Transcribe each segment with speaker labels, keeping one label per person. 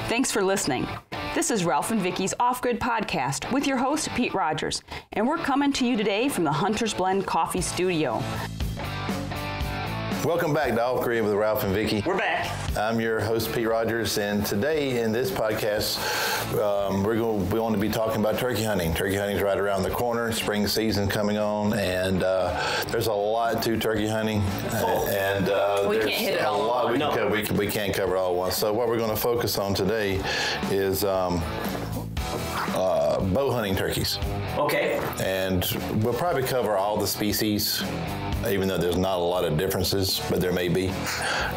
Speaker 1: Thanks for listening. This is Ralph and Vicki's Off-Grid podcast with your host, Pete Rogers, and we're coming to you today from the Hunter's Blend Coffee Studio.
Speaker 2: Welcome back to Off-Grid with Ralph and Vicki.
Speaker 3: We're back.
Speaker 2: I'm your host, Pete Rogers, and today in this podcast, we want to be talking about turkey hunting. Turkey hunting is right around the corner, spring season coming on, and there's a lot to turkey hunting.
Speaker 1: We can't hit it all.
Speaker 2: A lot we can't cover it all at once. So what we're going to focus on today is bow hunting turkeys.
Speaker 3: Okay.
Speaker 2: And we'll probably cover all the species, even though there's not a lot of differences, but there may be,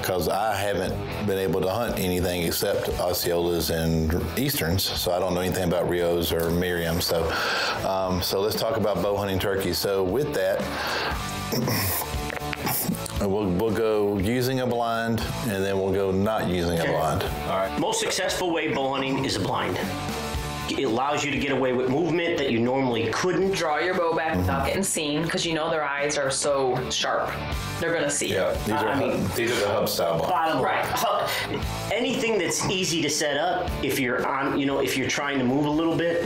Speaker 2: because I haven't been able to hunt anything except Osceolas and Easterns, so I don't know anything about Rios or Merriam. So let's talk about bow hunting turkeys. So with that, we'll go using a blind, and then we'll go not using a blind.
Speaker 3: All right. Most successful way bow hunting is a blind. It allows you to get away with movement that you normally couldn't.
Speaker 1: Draw your bow back without getting seen, because you know their eyes are so sharp. They're going to see.
Speaker 2: Yeah, these are the hub style blinds.
Speaker 3: Bottom right. Anything that's easy to set up if you're on, if you're trying to move a little bit,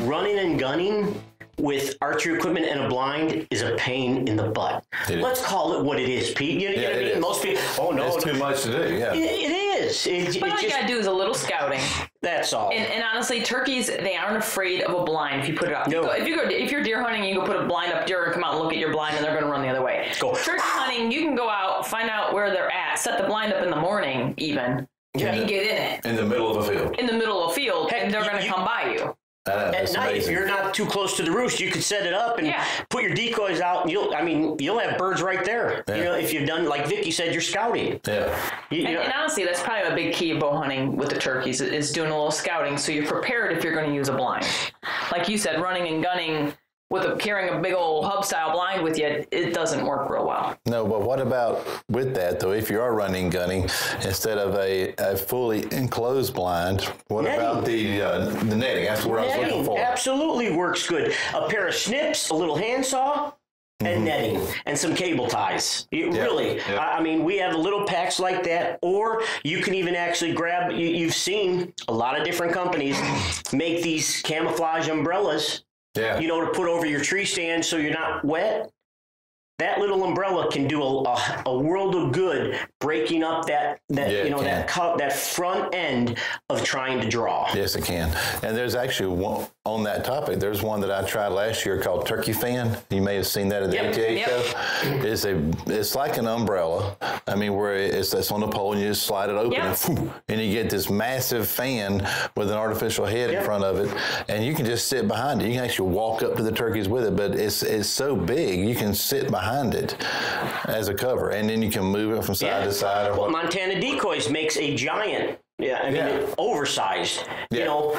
Speaker 3: running and gunning with archery equipment and a blind is a pain in the butt. Let's call it what it is, Pete. You know what I mean? Most people,
Speaker 2: it's too much to do. Yeah,
Speaker 3: it is.
Speaker 1: But all you gotta do is a little scouting.
Speaker 3: That's all.
Speaker 1: And honestly, turkeys, they aren't afraid of a blind if you put it up. No. If you're deer hunting, you go put a blind up deer and come out and look at your blind, and they're going to run the other way.
Speaker 3: Go.
Speaker 1: Turkey hunting, you can go out, find out where they're at, set the blind up in the morning even, and get in it.
Speaker 2: In the middle of a field.
Speaker 1: In the middle of a field,
Speaker 3: Heck,
Speaker 1: and they're going to come by you.
Speaker 3: At night, amazing. If you're not too close to the roost, you could set it up and put your decoys out, and you'll have birds right there. Yeah. If you've done, like Vicki said, you're scouting.
Speaker 2: Yeah.
Speaker 1: And honestly, that's probably a big key of bow hunting with the turkeys is doing a little scouting, so you're prepared if you're going to use a blind. Like you said, running and gunning carrying a big old hub style blind with you, it doesn't work real well.
Speaker 2: No, but what about with that though? If you are running gunning instead of a fully enclosed blind, what netting. About the netting? That's what I was looking for.
Speaker 3: Absolutely works good. A pair of snips, a little handsaw, and netting, and some cable ties. Really, we have little packs like that, or you can even actually grab, you've seen a lot of different companies make these camouflage umbrellas. Yeah. To put over your tree stand so you're not wet. That little umbrella can do a world of good breaking up that front end of trying to draw.
Speaker 2: Yes, it can. And there's actually one on that topic. There's one that I tried last year called Turkey Fan. You may have seen that at the ATA show. It's like an umbrella. Where it's on a pole and you just slide it open and you get this massive fan with an artificial head in front of it, and you can just sit behind it. You can actually walk up to the turkeys with it, but it's so big you can sit behind it as a cover, and then you can move it from side to side.
Speaker 3: Montana Decoys makes a giant, oversized,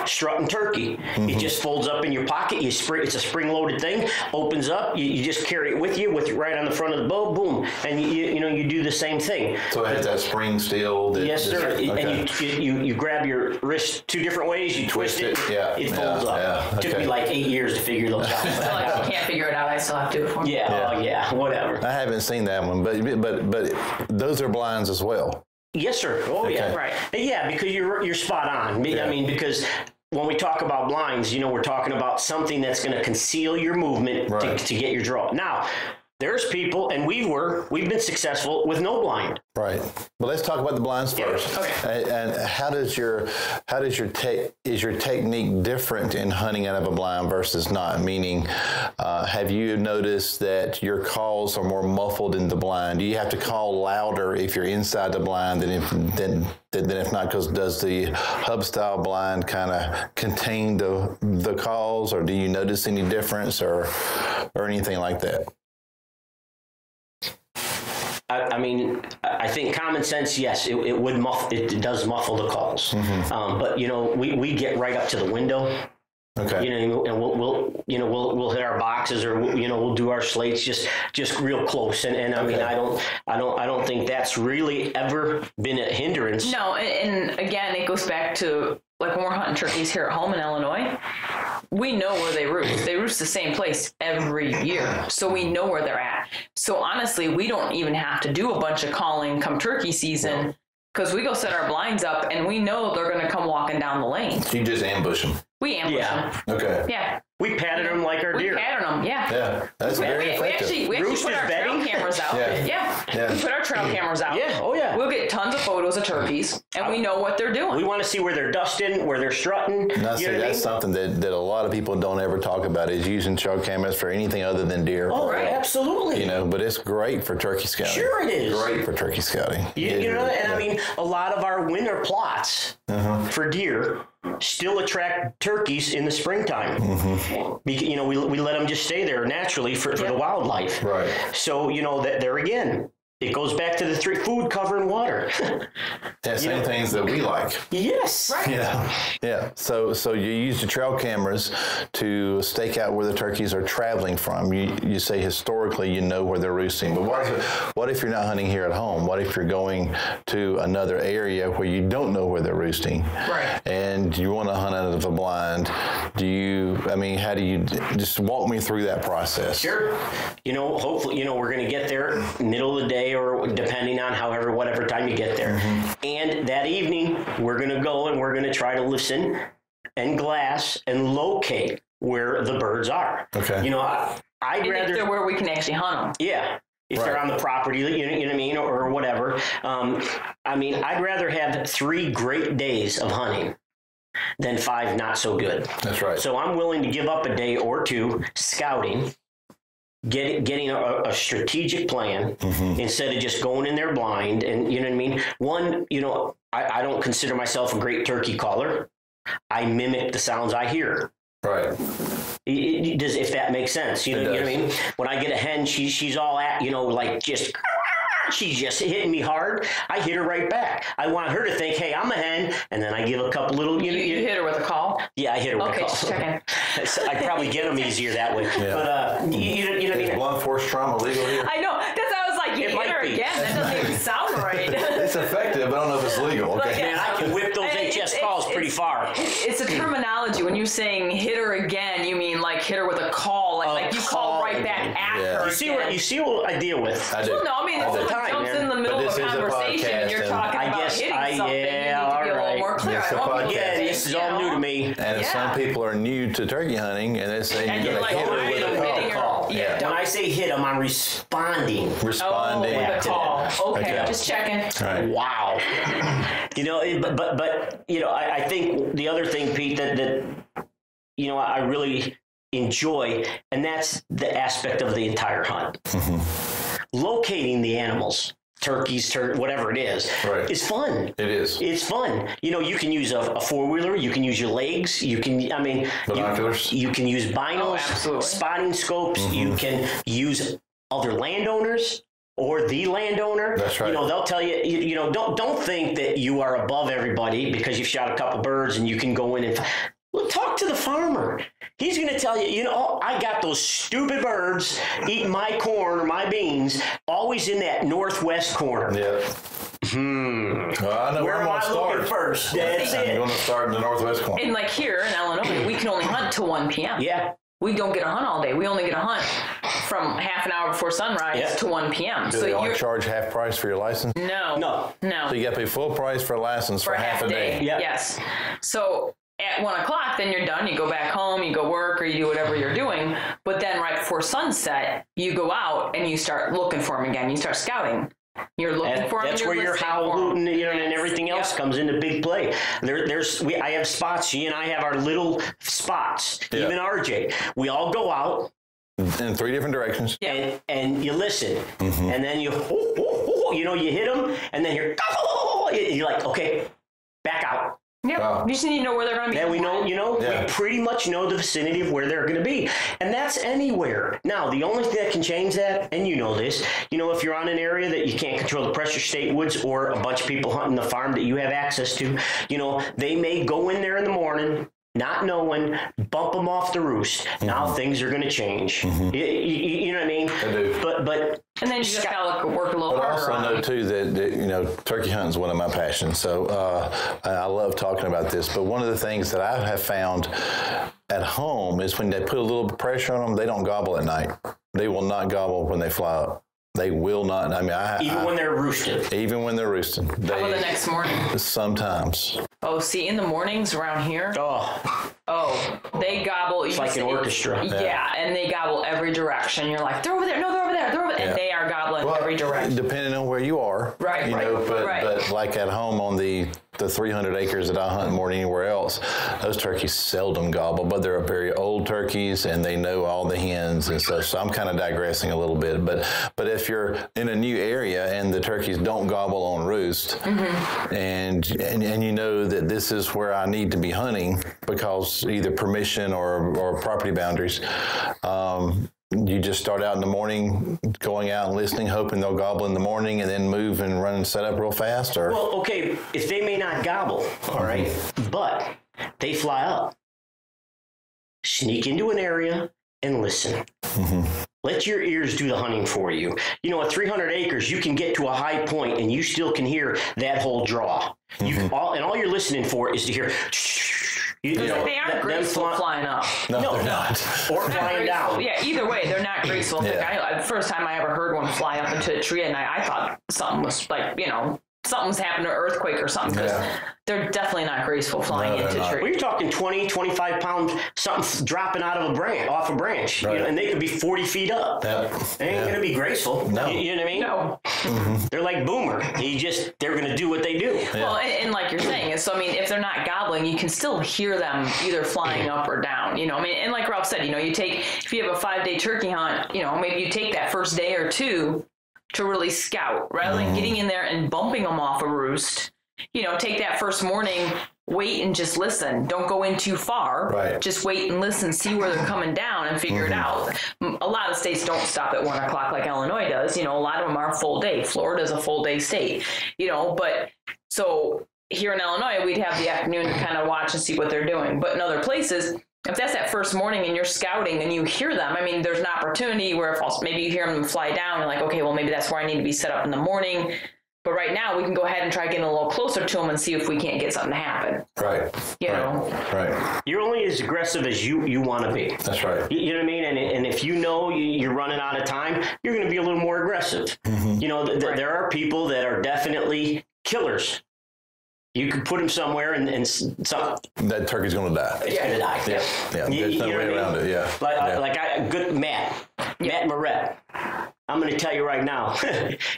Speaker 3: strutting turkey. It just folds up in your pocket. It's a spring-loaded thing. Opens up. You just carry it with you, right on the front of the bow. Boom, and you do the same thing.
Speaker 2: So it has that spring steel.
Speaker 3: Yes, sir. And you grab your wrist two different ways. You twist it. It folds up. Yeah. It took me like 8 years to figure those out.
Speaker 1: Like you can't figure it out. I still have to do it for me.
Speaker 3: Whatever.
Speaker 2: I haven't seen that one, but those are blinds as well.
Speaker 3: Yes, sir. Oh, okay. Yeah. Right. Yeah, because you're spot on. Yeah. Because when we talk about blinds, we're talking about something that's going to conceal your movement to get your draw. Now, there's people, and we've been successful with no blind.
Speaker 2: Right. But let's talk about the blinds first. Okay. And is your technique different in hunting out of a blind versus not? Meaning, have you noticed that your calls are more muffled in the blind? Do you have to call louder if you're inside the blind than if not? Because does the hub style blind kind of contain the calls, or do you notice any difference or anything like that?
Speaker 3: I think common sense, yes, it would it does muffle the calls. But we get right up to the window. Okay. And we'll hit our boxes, or we'll do our slates just real close. And I don't think that's really ever been a hindrance.
Speaker 1: No, and again, it goes back to like when we're hunting turkeys here at home in Illinois. We know where they roost. They roost the same place every year. So we know where they're at. So honestly, we don't even have to do a bunch of calling come turkey season Because we go set our blinds up and we know they're going to come walking down the lane.
Speaker 2: You just ambush them.
Speaker 1: We ambush them.
Speaker 2: Okay.
Speaker 1: Yeah.
Speaker 3: We patted them like our deer.
Speaker 1: We patted them, yeah.
Speaker 2: Yeah, that's very effective.
Speaker 1: We actually put our trail cameras out. Yeah. We put our trail cameras out.
Speaker 3: Yeah, oh yeah.
Speaker 1: We'll get tons of photos of turkeys, and we know what they're doing.
Speaker 3: We want to see where they're dusting, where they're strutting.
Speaker 2: Now, see, that's something that a lot of people don't ever talk about is using trail cameras for anything other than deer.
Speaker 3: Oh, right. Absolutely.
Speaker 2: You know, but it's great for turkey scouting.
Speaker 3: Sure it is.
Speaker 2: Great for turkey scouting.
Speaker 3: You know, and I mean, a lot of our winter plots for deer still attract turkeys in the springtime. You know, we let them just stay there naturally for the wildlife.
Speaker 2: Right.
Speaker 3: So, you know, that there again, it goes back to the food, cover, and water.
Speaker 2: Same things that we like.
Speaker 3: Yes.
Speaker 1: Right.
Speaker 2: Yeah. So you use the trail cameras to stake out where the turkeys are traveling from. You say historically you know where they're roosting, but what if you're not hunting here at home? What if you're going to another area where you don't know where they're roosting?
Speaker 1: Right.
Speaker 2: And you want to hunt out of a blind? How do you just walk me through that process?
Speaker 3: Sure. You know, hopefully, you know, we're going to get there middle of the day or depending on whatever time you get there. And that evening, we're going to go and we're going to try to listen and glass and locate where the birds are.
Speaker 2: Okay.
Speaker 3: You know, I'd rather...
Speaker 1: If they're where we can actually hunt them.
Speaker 3: Yeah. If they're on the property, you know what I mean, or whatever. I mean, I'd rather have 3 great days of hunting than 5 not so good.
Speaker 2: That's right.
Speaker 3: So I'm willing to give up a day or 2 scouting, getting a strategic plan instead of just going in there blind. And you know what I mean? One, you know, I don't consider myself a great turkey caller. I mimic the sounds I hear.
Speaker 2: Right.
Speaker 3: It does, if that makes sense. You know what I mean? When I get a hen, she's all at, you know, like just... She's just hitting me hard. I hit her right back. I want her to think, hey, I'm a hen, and then I give a couple little...
Speaker 1: You hit her with a call?
Speaker 3: Yeah, I hit her with a call.
Speaker 1: Okay, just checking.
Speaker 3: So I probably get them easier that way.
Speaker 2: Yeah.
Speaker 3: But, you know what I mean?
Speaker 2: Is blunt force trauma legal here?
Speaker 1: I know. That's why I was like, you hit her again. That doesn't even sound right.
Speaker 2: It's effective, but I don't know if it's legal. Okay.
Speaker 3: Man, I can whip those HS calls pretty far.
Speaker 1: It's a terminology. When you're saying hit her again, you mean like hit her with a call. Like you call right back at her.
Speaker 3: You see what I deal with?
Speaker 2: I do.
Speaker 1: Well, no, I mean, if someone jumps in the middle of a conversation and you're talking about hitting something, you need to be a little more clear.
Speaker 3: Again, this is all new to me.
Speaker 2: And some people are new to turkey hunting, and they're saying you're going to hit her with a call.
Speaker 3: Yeah. When I say hit them, I'm responding.
Speaker 2: Responding.
Speaker 1: With a call. Okay, just checking.
Speaker 2: Right.
Speaker 3: Wow. You know, but you know, I think the other thing, Pete, that you know, I really enjoy, and that's the aspect of the entire hunt. Locating the animals, turkeys, whatever it is fun.
Speaker 2: It is.
Speaker 3: It's fun. You know, you can use a 4-wheeler. You can use your legs. You can, I mean,
Speaker 2: binoculars.
Speaker 3: You can use binos, spotting scopes. You can use other landowners or the landowner.
Speaker 2: That's right.
Speaker 3: You know, they'll tell you, you know, don't think that you are above everybody because you've shot a couple birds and you can go in and... Well, talk to the farmer. He's going to tell you, you know, I got those stupid birds eating my corn or my beans, always in that northwest corner.
Speaker 2: Yeah. Well, I know where I'm going to start
Speaker 3: first.
Speaker 2: That's it. I'm going to start in the northwest corner.
Speaker 1: And like here in Illinois, we can only hunt till 1 p.m.
Speaker 3: Yeah.
Speaker 1: We don't get a hunt all day. We only get a hunt from half an hour before sunrise to 1 p.m.
Speaker 2: Do they only charge half price for your license?
Speaker 1: No.
Speaker 2: So you got to pay full price for a license for half a day.
Speaker 1: Yep. Yes. So at 1 o'clock, then you're done. You go back home, you go work, or you do whatever you're doing. But then right before sunset, you go out and you start looking for them again. You start scouting. You're looking for them.
Speaker 3: That's where your howl hooting, you know, and everything else comes into big play. I have spots. She and I have our little spots. Even RJ, we all go out
Speaker 2: in 3 different directions.
Speaker 3: And you listen, and then you know, you hit them, and then you're like, okay, back out.
Speaker 1: Yeah, wow. You just need to know where they're going to be.
Speaker 3: Then we know, you know, we pretty much know the vicinity of where they're going to be. And that's anywhere. Now, the only thing that can change that, and you know this, you know, if you're on an area that you can't control the pressure state woods or a bunch of people hunting the farm that you have access to, you know, they may go in there in the morning, not knowing, bump them off the roost. Now things are going to change. You know what I mean?
Speaker 2: I do.
Speaker 3: But
Speaker 1: and then you just got to work a little harder.
Speaker 2: But I also know too that you know, turkey hunting is one of my passions. So I love talking about this. But one of the things that I have found at home is when they put a little pressure on them, they don't gobble at night. They will not gobble when they fly up. They will not. I mean,
Speaker 3: even when they're roosting.
Speaker 2: Even when they're roosting.
Speaker 1: How about the next morning?
Speaker 2: Sometimes.
Speaker 1: Oh, see, in the mornings around here, they gobble.
Speaker 3: It's like an orchestra.
Speaker 1: Yeah, and they gobble every direction. You're like, they're over there. No, they're over there. They're over there. And they are gobbling every direction.
Speaker 2: Depending on where you are.
Speaker 1: Right,
Speaker 2: you know, but like at home on the 300 acres that I hunt more than anywhere else, those turkeys seldom gobble, but they're very old turkeys and they know all the hens and stuff. So I'm kind of digressing a little bit, but if you're in a new area and the turkeys don't gobble on roost, and you know that this is where I need to be hunting because either permission or property boundaries, you just start out in the morning, going out and listening, hoping they'll gobble in the morning, and then move and run and set up real fast? Or
Speaker 3: well, okay, if they may not gobble, all right, but they fly up, sneak into an area, and listen. Let your ears do the hunting for you. You know, at 300 acres, you can get to a high point, and you still can hear that whole draw. You can all you're listening for is to hear.
Speaker 1: They aren't graceful flying up.
Speaker 2: No, they're not.
Speaker 3: Or flying down.
Speaker 1: Yeah, either way, they're not graceful. The first time I ever heard one fly up into a tree, and I thought something was like, something's happened to an earthquake or something, because they're definitely not graceful flying into trees.
Speaker 3: Well, you're talking 20, 25 pound something dropping out of off a branch,
Speaker 2: right.
Speaker 3: And they could be 40 feet up. They ain't going to be graceful.
Speaker 2: No.
Speaker 3: You know what I mean?
Speaker 1: No.
Speaker 3: They're like Boomer. They're going to do what they do.
Speaker 1: Well, and like you're saying, so I mean, if they're not gobbling, you can still hear them either flying up or down. I mean, and like Ralph said, if you have a 5-day turkey hunt, maybe you take that first day or two to really scout rather than getting in there and bumping them off a roost. Take that first morning, wait and just listen. Don't go in too far.
Speaker 2: Right.
Speaker 1: Just wait and listen, see where they're coming down and figure it out. A lot of states don't stop at 1 o'clock like Illinois does. A lot of them are full day. Florida's a full day state, but so here in Illinois, we'd have the afternoon to kind of watch and see what they're doing. But in other places, if that's that first morning and you're scouting and you hear them, I mean, there's an opportunity where maybe you hear them fly down and like, okay, well, maybe that's where I need to be set up in the morning. But right now we can go ahead and try getting a little closer to them and see if we can't get something to happen.
Speaker 2: Right. Right.
Speaker 3: You're only as aggressive as you want to be.
Speaker 2: That's right.
Speaker 3: You know what I mean? And if you know you're running out of time, you're going to be a little more aggressive. There are people that are definitely killers. You could put him somewhere and
Speaker 2: that turkey's going to die.
Speaker 3: It's going to die.
Speaker 2: Yeah. There's no way around it. Yeah.
Speaker 3: Like Matt Moret. I'm going to tell you right now,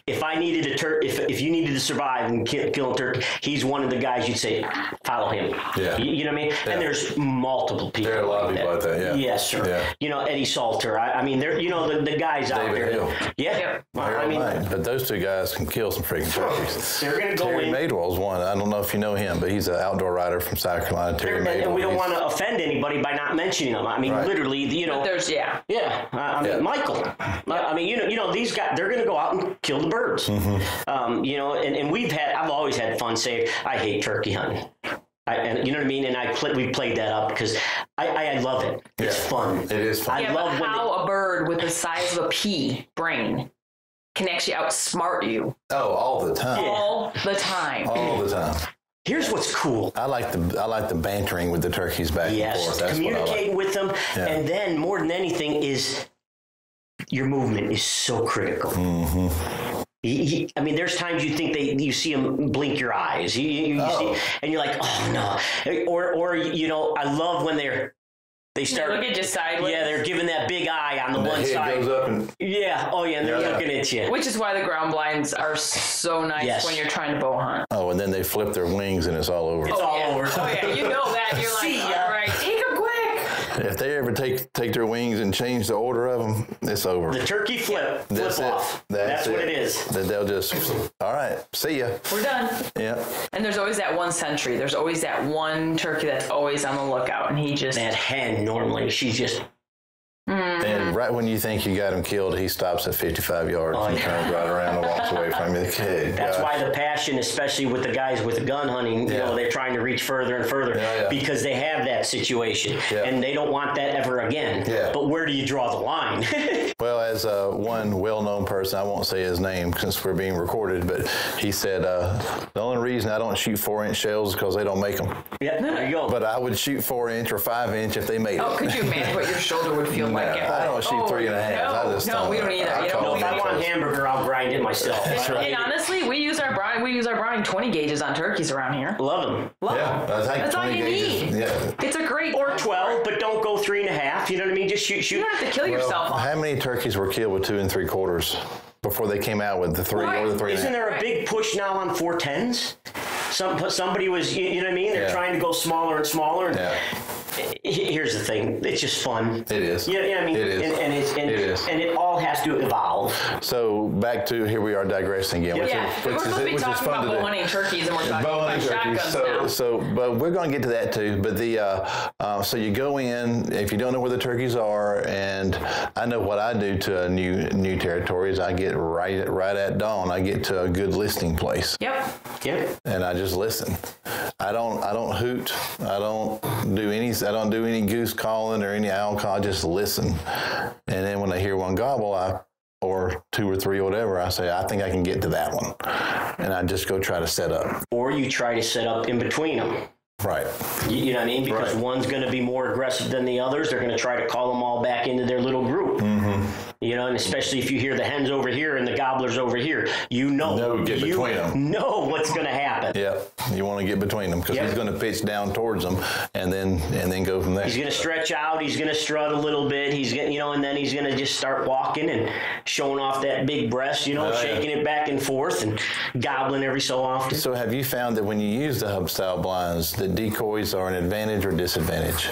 Speaker 3: if I needed if you needed to survive and kill a turkey, he's one of the guys you'd say, follow him. Yeah. You know what I mean? Yeah. And there's multiple people.
Speaker 2: There are a lot of people like that. Yeah.
Speaker 3: Yes, sir. Yeah. Eddie Salter. I mean, there. The guys out
Speaker 2: David
Speaker 3: there.
Speaker 2: Hill.
Speaker 3: Yeah.
Speaker 2: But those two guys can kill some freaking turkeys.
Speaker 3: They're going to go
Speaker 2: Terry
Speaker 3: in.
Speaker 2: Madewell's one. I don't know if you know him, but he's an outdoor rider from South Carolina. Terry Madewell.
Speaker 3: And we don't want to offend anybody by not mentioning them. I mean, literally,
Speaker 1: But there's
Speaker 3: Yeah. I mean, Michael. I mean, these guys, they're going to go out and kill the birds. And I've always had fun saying, I hate turkey hunting. And you know what I mean? And we played that up because I love it. It's fun.
Speaker 2: It is fun.
Speaker 1: I love how a bird with the size of a pea brain can actually outsmart you.
Speaker 2: Oh, all the time.
Speaker 1: All the time.
Speaker 2: All the time.
Speaker 3: Here's what's cool.
Speaker 2: I like the bantering with the turkeys back and forth. That's
Speaker 3: communicating with them, and then more than anything is your movement is so critical. I mean, there's times you think you see them blink your eyes, you see, and you're like, oh no, or I love when they start
Speaker 1: look at you sideways.
Speaker 3: Yeah, they're giving that big eye on the one
Speaker 2: head
Speaker 3: side.
Speaker 2: Goes up and
Speaker 3: and they're looking at you.
Speaker 1: Which is why the ground blinds are so nice when you're trying to bow hunt.
Speaker 2: Oh, and then they flip their wings and it's all over.
Speaker 3: It's all over.
Speaker 1: Oh yeah, you know that. You're like, all right, take them quick.
Speaker 2: If they ever take their wings and change the order of them, it's over.
Speaker 3: The turkey flip off. That's what it is.
Speaker 2: They'll just, all right, see ya.
Speaker 1: We're done.
Speaker 2: Yeah.
Speaker 1: And there's always that one sentry. There's always that one turkey that's always on the lookout, and that
Speaker 3: hen normally she's just.
Speaker 2: And right when you think you got him killed, he stops at 55 yards and turns right around and walks away from you.
Speaker 3: That's why the passion, especially with the guys with the gun hunting, they're trying to reach further and further because they have that situation and they don't want that ever again. Yeah. But where do you draw the line?
Speaker 2: Well, as one well-known person, I won't say his name since we're being recorded, but he said the only reason I don't shoot 4-inch shells is because they don't make them.
Speaker 3: Yeah, there you go.
Speaker 2: But I would shoot 4-inch or 5-inch if they made it.
Speaker 1: Oh, could you imagine what your shoulder would feel like?
Speaker 2: I don't shoot 3.5.
Speaker 1: No, we don't either.
Speaker 3: No, if I want hamburger, I'll grind it myself.
Speaker 2: That's right.
Speaker 1: And honestly, we use our Browning 20 gauges on turkeys around here.
Speaker 3: Love them.
Speaker 1: That's all you need.
Speaker 2: Yeah.
Speaker 1: It's a great.
Speaker 3: Or 12, but don't go 3.5. You know what I mean? Just shoot.
Speaker 1: You don't have to kill yourself.
Speaker 2: How many turkeys were killed with 2 3/4 before they came out with the 3 or the 3.5?
Speaker 3: Isn't there a big push now on 410s? Somebody was, you know what I mean? They're trying to go smaller and smaller. And here's the thing: it's just fun.
Speaker 2: It is.
Speaker 3: Yeah, I mean,
Speaker 2: it is.
Speaker 3: And it all has to evolve.
Speaker 2: So back to here we are digressing again.
Speaker 1: We're supposed to be talking about bowhunting turkeys, and we're talking about shotguns now.
Speaker 2: But we're going to get to that too. But so you go in if you don't know where the turkeys are, and I know what I do to a new territory is I get right at dawn. I get to a good listening place.
Speaker 1: Yep.
Speaker 2: And I just listen. I don't hoot. I don't do any goose calling or any owl call. I just listen. And then when I hear one gobble, or 2 or 3 or whatever, I say, I think I can get to that one. And I just go try to set up. Or
Speaker 3: you try to set up in between them.
Speaker 2: Right.
Speaker 3: You know what I mean? Because one's going to be more aggressive than the others. They're going to try to call them all back into their little group. Mm-hmm. You know, and especially if you hear the hens over here and the gobblers over here,
Speaker 2: get between them.
Speaker 3: Know what's going to happen.
Speaker 2: Yeah, you want to get between them because he's going to pitch down towards them and then go from there.
Speaker 3: He's going to stretch out. He's going to strut a little bit. He's going, and then he's going to just start walking and showing off that big breast. Shaking it back and forth and gobbling every so often.
Speaker 2: So, have you found that when you use the hub style blinds, the decoys are an advantage or disadvantage?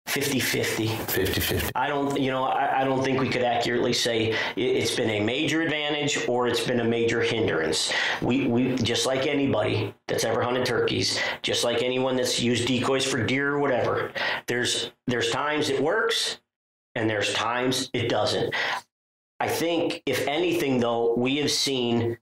Speaker 3: 50-50.
Speaker 2: 50-50.
Speaker 3: I don't think we could accurately say it's been a major advantage or it's been a major hindrance. We just like anybody that's ever hunted turkeys, just like anyone that's used decoys for deer or whatever. There's times it works and there's times it doesn't. I think if anything though, we have seen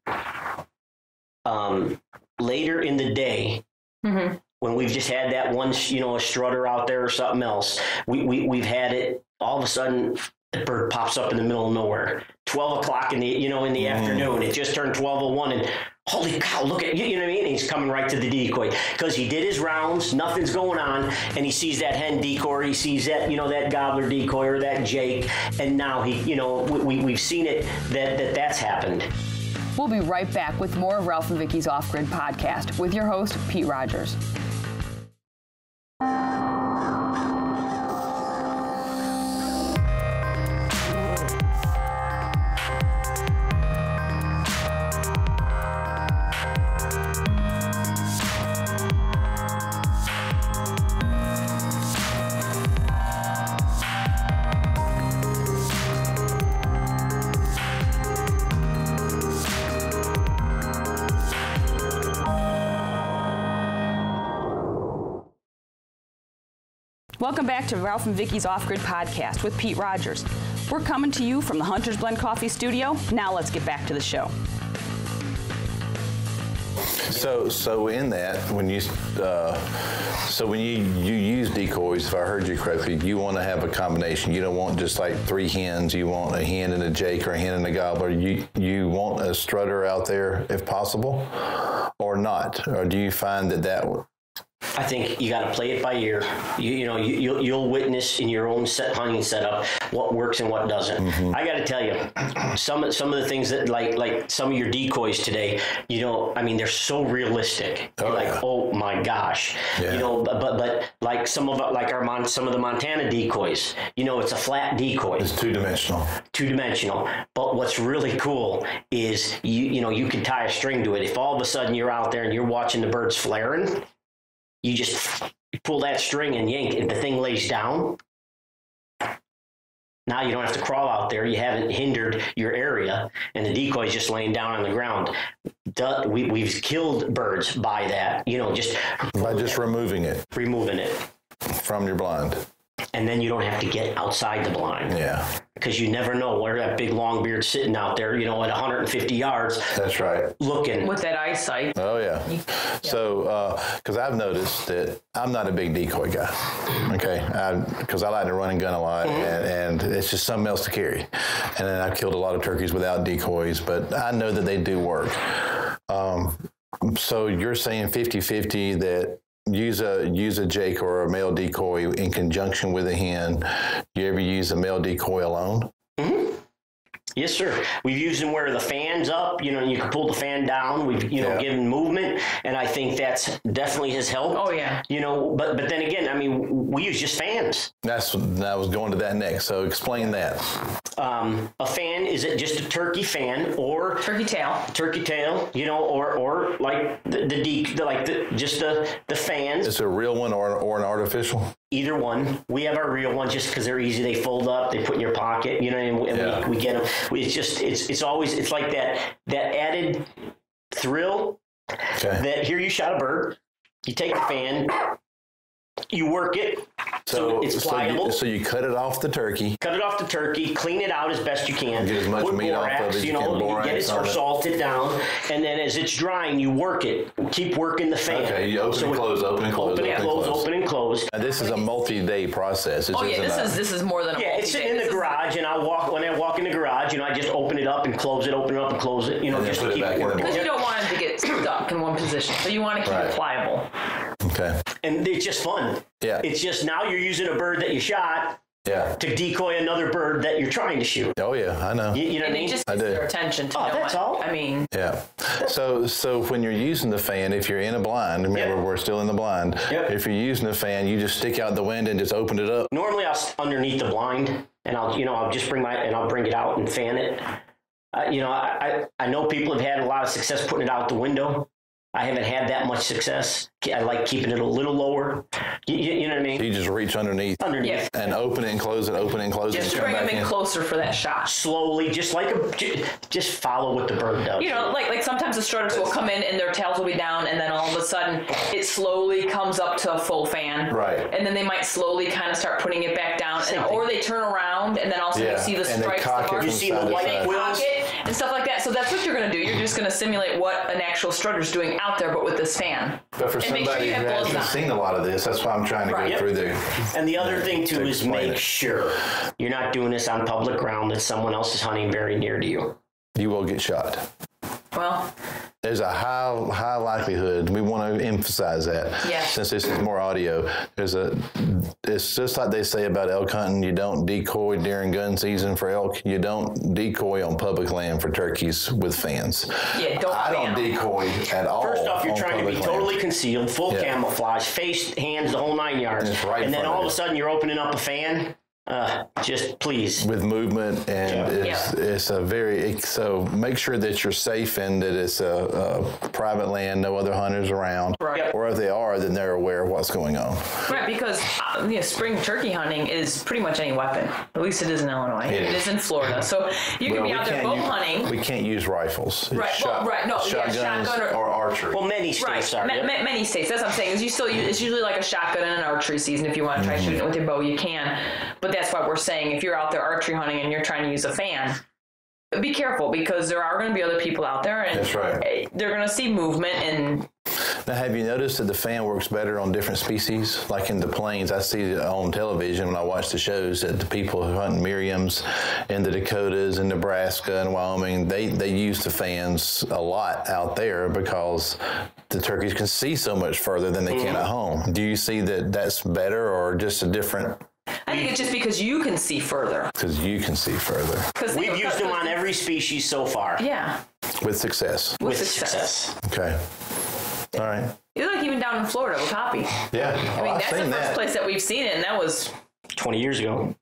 Speaker 3: later in the day. Mm-hmm. When we've just had that one, a strutter out there or something else, we've had it all of a sudden. The bird pops up in the middle of nowhere. 12 o'clock in the afternoon. It just turned 12:01, and holy cow! Look at you know what I mean. And he's coming right to the decoy because he did his rounds. Nothing's going on, and he sees that hen decoy. He sees that that gobbler decoy or that jake, and now we've seen it that's happened.
Speaker 4: We'll be right back with more of Ralph and Vicki's Off-Grid podcast with your host, Pete Rogers. Welcome back to Ralph and Vicki's Off-Grid podcast with Pete Rogers. We're coming to you from the Hunter's Blend Coffee studio. Now let's get back to the show.
Speaker 2: So in that, when you use decoys, if I heard you correctly, you want to have a combination. You don't want just like 3 hens. You want a hen and a jake or a hen and a gobbler. You want a strutter out there if possible, or not? Or do you find that
Speaker 3: I think you got to play it by ear. You'll witness in your own hunting setup what works and what doesn't. Mm-hmm. I got to tell you, some of the things that like some of your decoys today, they're so realistic. Oh my gosh, but like some of the Montana decoys, it's a flat decoy.
Speaker 2: It's two-dimensional. But what's
Speaker 3: really cool is you can tie a string to it. If all of a sudden you're out there and you're watching the birds flaring, you just pull that string and yank, and the thing lays down. Now you don't have to crawl out there. You haven't hindered your area, and the decoy is just laying down on the ground. We've killed birds by that, just
Speaker 2: removing it from your blind.
Speaker 3: And then you don't have to get outside the blind. Yeah. Because you never know where that big long beard's sitting out there, at 150 yards.
Speaker 2: That's right.
Speaker 3: Looking.
Speaker 1: With that eyesight.
Speaker 2: Oh, yeah. So, because I've noticed that I'm not a big decoy guy, okay? Because I like to run and gun a lot, and it's just something else to carry. And then I've killed a lot of turkeys without decoys, but I know that they do work. So you're saying 50-50 that use a jake or a male decoy in conjunction with a hen. You ever use a male decoy alone?
Speaker 3: Mm-hmm. Yes, sir. We've used them where the fan's up, you know, and you can pull the fan down. We've, given movement, and I think that's definitely has helped.
Speaker 1: Oh, yeah.
Speaker 3: You know, but then again, I mean, we use just fans.
Speaker 2: I was going to that next, so explain that.
Speaker 3: A fan, is it just a turkey fan or
Speaker 1: turkey tail, you know, or like the fans.
Speaker 2: Is it a real one or an artificial?
Speaker 3: Either one. We have our real ones just because they're easy. They fold up. They put in your pocket. You know, and we get them. It's like that added thrill.
Speaker 2: Okay.
Speaker 3: That here you shot a bird. You take the fan. You work it. So it's pliable.
Speaker 2: So you cut it off the turkey.
Speaker 3: Cut it off the turkey. Clean it out as best you can.
Speaker 2: Get as much
Speaker 3: Put
Speaker 2: meat
Speaker 3: borax,
Speaker 2: off of it as you
Speaker 3: know,
Speaker 2: can.
Speaker 3: Get it or salt it down, and then as it's drying, you work it. Keep working the fan.
Speaker 2: Okay, you open and close, open and close,
Speaker 3: open and close.
Speaker 2: And this is a multi-day process.
Speaker 1: This is more than a multi-day.
Speaker 3: It's in the garage, and when I walk in the garage, you know, I just open it up and close it, open it up and close it, you know, just to keep it working.
Speaker 1: Because you don't want it to get stuck in one position, so you want to keep it pliable.
Speaker 2: Okay.
Speaker 3: And it's just fun.
Speaker 2: Yeah.
Speaker 3: It's just now you're using a bird that you shot to decoy another bird that you're trying to shoot.
Speaker 2: Oh, yeah, I know.
Speaker 3: You know what I mean?
Speaker 1: It just gets their attention to know
Speaker 3: that's all.
Speaker 1: I mean.
Speaker 2: Yeah. So when you're using the fan, if you're in a blind, remember we're still in the blind. Yep. If you're using the fan, you just stick out the window and just open it up.
Speaker 3: Normally I'll underneath the blind and I'll just bring it out and fan it. I know people have had a lot of success putting it out the window. I haven't had that much success. I like keeping it a little lower. You know what I mean?
Speaker 2: You just reach underneath and open it and close it, open it and close it.
Speaker 1: Just bring them in closer for that shot.
Speaker 3: Slowly, just follow what the bird does.
Speaker 1: You know, like sometimes the strutters will come in and their tails will be down, and then all of a sudden it slowly comes up to a full fan.
Speaker 2: Right.
Speaker 1: And then they might slowly kind of start putting it back down, or they turn around and then also you see the stripes,
Speaker 3: you see the white quills
Speaker 1: and stuff like that. So that's what you're going to do. You're just going to simulate what an actual strutter's doing out there, but with this fan.
Speaker 2: But for somebody who hasn't seen a lot of this, that's why I'm trying to go through there.
Speaker 3: And the other thing too is make sure you're not doing this on public ground that someone else is hunting very near to you. You
Speaker 2: will get shot.
Speaker 1: Well,
Speaker 2: there's a high likelihood. We want to emphasize that.
Speaker 1: Yes.
Speaker 2: Since this is more audio, it's just like they say about elk hunting. You don't decoy during gun season for elk. You don't decoy on public land for turkeys with fans.
Speaker 1: Yeah,
Speaker 2: I don't decoy at all.
Speaker 3: First off, you're trying to be totally concealed, full camouflage, face, hands, the whole 9 yards. And then all of a sudden you're opening up a fan. Just please.
Speaker 2: With movement, and it's a very, so make sure that you're safe and that it's a private land, no other hunters around.
Speaker 1: Right.
Speaker 2: Or if they are, then they're aware of what's going on.
Speaker 1: Right, because spring turkey hunting is pretty much any weapon. At least it is in Illinois. It is in Florida. So you can be out there bow hunting.
Speaker 2: We can't use rifles.
Speaker 1: Right,
Speaker 2: Shotguns or archery.
Speaker 3: Well, many states are.
Speaker 1: Many states. That's what I'm saying. Is it's usually like a shotgun in an archery season. If you want to try shooting it with your bow, you can. But that's why we're saying if you're out there archery hunting and you're trying to use a fan, be careful because there are going to be other people out there and
Speaker 2: that's right.
Speaker 1: They're going to see movement. And
Speaker 2: now, have you noticed that the fan works better on different species? Like in the plains, I see it on television when I watch the shows that the people who hunt Merriam's in the Dakotas and Nebraska and Wyoming, they use the fans a lot out there because the turkeys can see so much further than they can at home. Do you see that that's better or just a different?
Speaker 1: I think it's just because you can see further.
Speaker 2: Because you can see further.
Speaker 3: We've used them on every species so far.
Speaker 1: Yeah.
Speaker 2: With success.
Speaker 1: With success.
Speaker 2: Okay. All right.
Speaker 1: It's like even down in Florida with Hoppy.
Speaker 2: Yeah.
Speaker 1: I mean, that's the first place that we've seen it, and that was
Speaker 3: 20 years ago.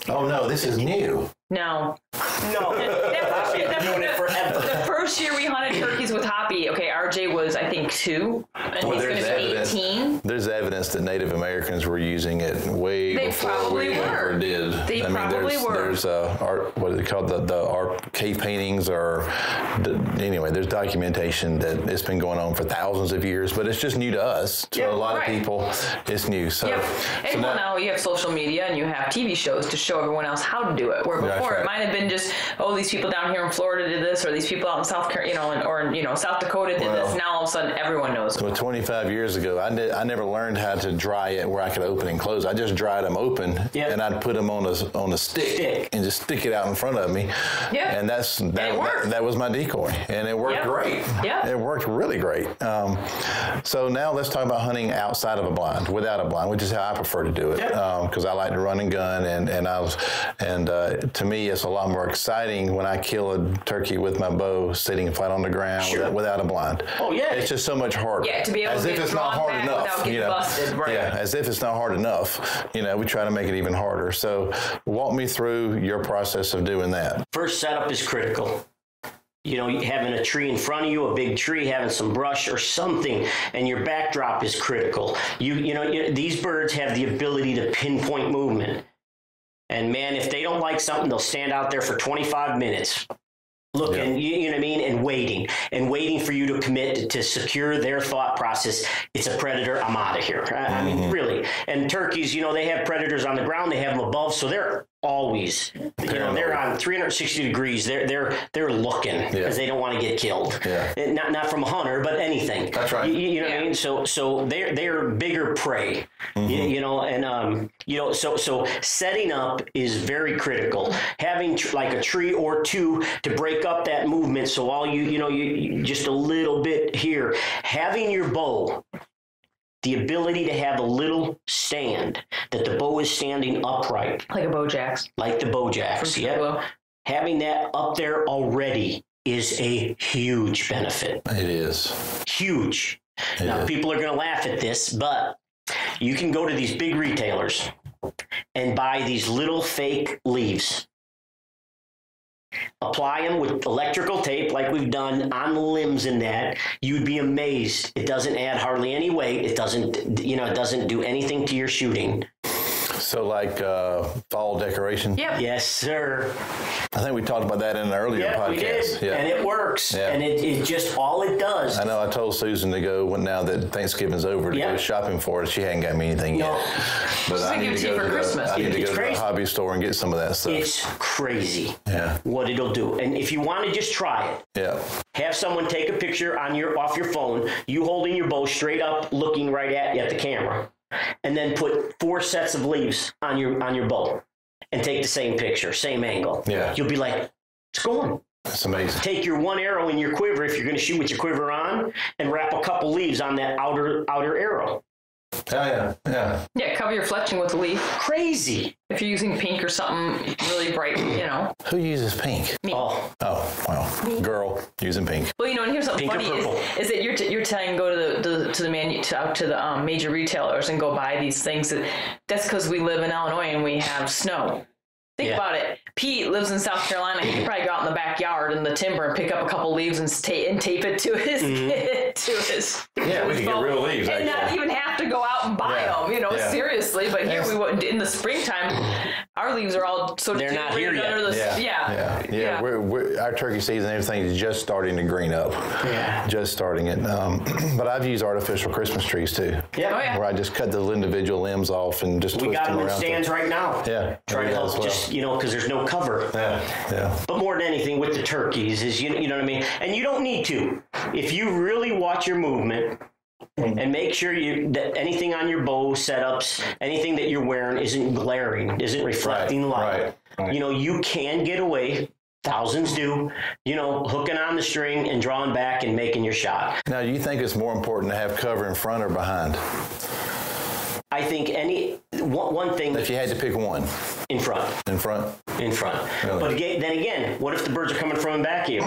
Speaker 2: Oh, no, this is new.
Speaker 1: No.
Speaker 3: I've been doing it forever.
Speaker 1: The first year we hunted turkeys with Hoppy, RJ was, I think, 2, and he's going to be 18.
Speaker 2: There's evidence that Native Americans were using it way before we ever did.
Speaker 1: They probably were.
Speaker 2: There's art, what are they called? The art cave paintings, anyway, there's documentation that it's been going on for thousands of years, but it's just new to us. To a lot of people, it's new. So,
Speaker 1: and now you have social media and you have TV shows to show everyone else how to do it. Where before it might have been just, these people down here in Florida did this, or these people out in South Carolina, or South Dakota did this. Now all of of a sudden everyone knows.
Speaker 2: Well, 25 years ago, I never learned how to dry it where I could open and close. I just dried them open, and I'd put them on a stick and just stick it out in front of me. Yeah. And that was my decoy, and it worked great. Yeah. It worked really great. So now let's talk about hunting outside of a blind, without a blind, which is how I prefer to do it, because I like to run and gun, and to me it's a lot more exciting when I kill a turkey with my bow sitting flat on the ground without a blind. Oh yeah, it's just so much harder.
Speaker 1: Yeah, to be able to get drawn back without getting busted. Right.
Speaker 2: Yeah, as if it's not hard enough. We try to make it even harder. So walk me through your process of doing that.
Speaker 3: First setup is critical. Having a tree in front of you, a big tree, having some brush or something, and your backdrop is critical. These birds have the ability to pinpoint movement. And man, if they don't like something, they'll stand out there for 25 minutes. Looking, you know what I mean, and waiting for you to commit to secure their thought process. It's a predator. I'm out of here. I mean, really. And turkeys, they have predators on the ground. They have them above, so they're always, they're on 360 degrees. They're looking because they don't want to get killed. Yeah. Not from a hunter, but anything. That's right. You know what I mean? So they're bigger prey. So setting up is very critical. Having like a tree or two to break up that movement. So all you just a little bit here. Having your bow, the ability to have a little stand that the bow is standing upright.
Speaker 1: Like a Bowjacks.
Speaker 3: Like the Bowjacks, yeah. Having that up there already is a huge benefit.
Speaker 2: It is.
Speaker 3: Huge. Now, people are going to laugh at this, but you can go to these big retailers and buy these little fake leaves. Apply them with electrical tape like we've done on the limbs in that. You'd be amazed. It doesn't add hardly any weight. It doesn't do anything to your shooting.
Speaker 2: So like fall decoration?
Speaker 3: Yep. Yes, sir.
Speaker 2: I think we talked about that in an earlier podcast.
Speaker 3: We did. Yeah. And it works. Yeah. And it just, all it does.
Speaker 2: I know I told Susan to go, now that Thanksgiving's over, to go shopping for it. She hadn't got me anything yet.
Speaker 1: But I need to go to
Speaker 2: Christmas. I need to go to the hobby store and get some of that stuff.
Speaker 3: It's crazy what it'll do. And if you want to just try it, have someone take a picture off your phone, you holding your bow straight up, looking right at the camera. And then put 4 sets of leaves on your bow and take the same picture, same angle. Yeah. You'll be like, it's going.
Speaker 2: That's amazing.
Speaker 3: Take your one arrow in your quiver, if you're going to shoot with your quiver on, and wrap a couple leaves on that outer arrow.
Speaker 2: Oh, yeah.
Speaker 1: Yeah, cover your fletching with a leaf.
Speaker 3: Crazy.
Speaker 1: If you're using pink or something really bright,
Speaker 2: Who uses pink?
Speaker 1: Me.
Speaker 2: Oh, well, me. Girl using pink.
Speaker 1: Well, and here's something funny is that you're telling go to the major retailers and go buy these things. That's because we live in Illinois and we have snow. Think about it. Pete lives in South Carolina. He could probably go out in the backyard in the timber and pick up a couple leaves and tape it to his
Speaker 2: Yeah, we could get real leaves.
Speaker 1: And not even have to go out and buy them, seriously. But here we wouldn't. In the springtime, our leaves are all
Speaker 3: they're not here yet.
Speaker 2: Our turkey season, everything is just starting to green up. Yeah. Just starting it. But I've used artificial Christmas trees too. Yeah. Where I just cut the individual limbs off and just twist them around.
Speaker 3: We got them in stands right now.
Speaker 2: Yeah.
Speaker 3: Trying to help just, because there's no cover.
Speaker 2: Yeah.
Speaker 3: But more than anything with the turkeys is, you know what I mean? And you don't need to. If you really watch your movement and make sure that anything on your bow setups, anything that you're wearing isn't glaring, isn't reflecting light. Right. You can get away. Thousands do, hooking on the string and drawing back and making your shot.
Speaker 2: Now, do you think it's more important to have cover in front or behind?
Speaker 3: I think one thing.
Speaker 2: If you had to pick one.
Speaker 3: In front.
Speaker 2: In front?
Speaker 3: In front. Really? But then again, what if the birds are coming from back of you?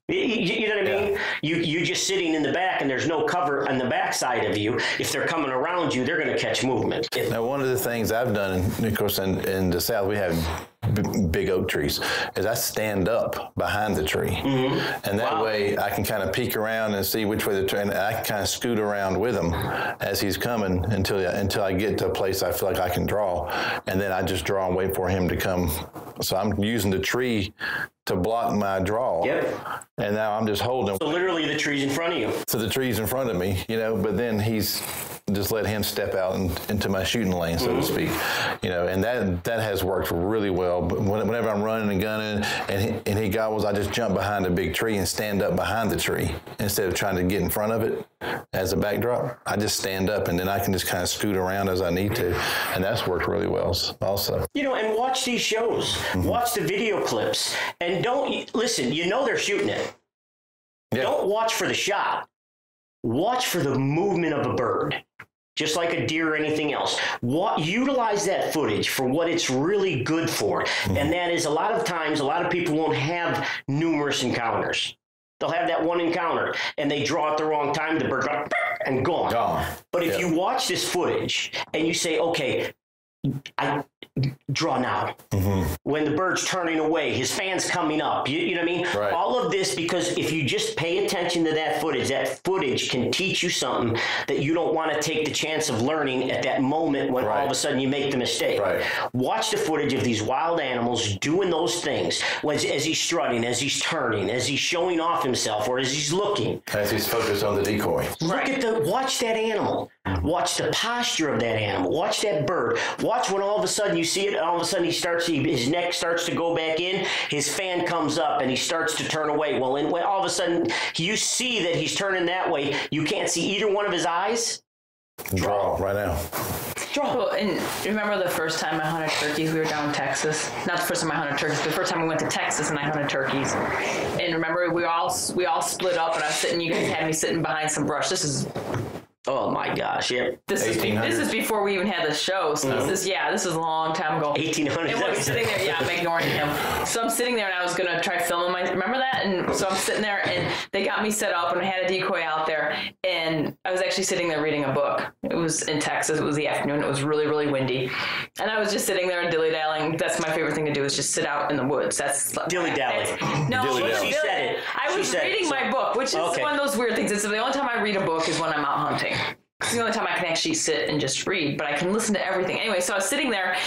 Speaker 3: You know what I mean? You're just sitting in the back and there's no cover on the back side of you. If they're coming around you, they're going to catch movement.
Speaker 2: Now, one of the things I've done, of course, in the South, we have big oak trees, is I stand up behind the tree. Mm-hmm. And that way I can kind of peek around and see which way and I can kind of scoot around with him as he's coming until I get to a place I feel like I can draw. And then I just draw and wait for him to come. So I'm using the tree to block my draw.
Speaker 3: Yep.
Speaker 2: And now I'm just holding.
Speaker 3: So literally the tree's in front of you.
Speaker 2: So the tree's in front of me, but then he's just let him step out into my shooting lane, so to speak. And that has worked really well. But whenever I'm running and gunning and he gobbles, I just jump behind a big tree and stand up behind the tree instead of trying to get in front of it as a backdrop. I just stand up, and then I can just kind of scoot around as I need to, and that's worked really well also.
Speaker 3: And watch these shows, watch the video clips, and don't listen. They're shooting it. Yeah. Don't watch for the shot. Watch for the movement of a bird, just like a deer or anything else. Utilize that footage for what it's really good for. And that is, a lot of times, a lot of people won't have numerous encounters. They'll have that one encounter, and they draw at the wrong time, the bird goes, and gone. But if you watch this footage and you say, okay, I draw now. When the bird's turning away, his fan's coming up. You know what I mean?
Speaker 2: Right.
Speaker 3: All of this, because if you just pay attention to that footage can teach you something that you don't want to take the chance of learning at that moment when all of a sudden you make the mistake.
Speaker 2: Right.
Speaker 3: Watch the footage of these wild animals doing those things as he's strutting, as he's turning, as he's showing off himself, or as he's looking.
Speaker 2: As he's focused on the decoy.
Speaker 3: Watch that animal. Watch the posture of that animal. Watch that bird. Watch when all of a sudden you see it, all of a sudden his neck starts to go back in, his fan comes up, and he starts to turn away. Well, when all of a sudden you see that he's turning that way, you can't see either one of his eyes.
Speaker 2: Draw right now.
Speaker 3: Draw.
Speaker 1: Well, and remember the first time I hunted turkeys? We were down in Texas. Not the first time I hunted turkeys, but the first time we went to Texas and I hunted turkeys. And remember, we all split up, and I was sitting. You guys had me sitting behind some brush. This is.
Speaker 3: Oh my gosh! Yeah,
Speaker 1: this is before we even had the show. So this is a long time ago.
Speaker 3: 1800.
Speaker 1: And we're sitting there. Yeah, I'm ignoring him. So I'm sitting there, and I was gonna try filming remember that? And so I'm sitting there, and they got me set up, and I had a decoy out there, and I was actually sitting there reading a book. It was in Texas. It was the afternoon. It was really, really windy, and I was just sitting there and dilly-dallying. That's my favorite thing to do, is just sit out in the woods. That's
Speaker 3: dilly-dally.
Speaker 1: No,
Speaker 3: she said it.
Speaker 1: I was reading my book, which is one of those weird things. It's the only time I read a book is when I'm out hunting. It's the only time I can actually sit and just read, but I can listen to everything. Anyway, so I was sitting there,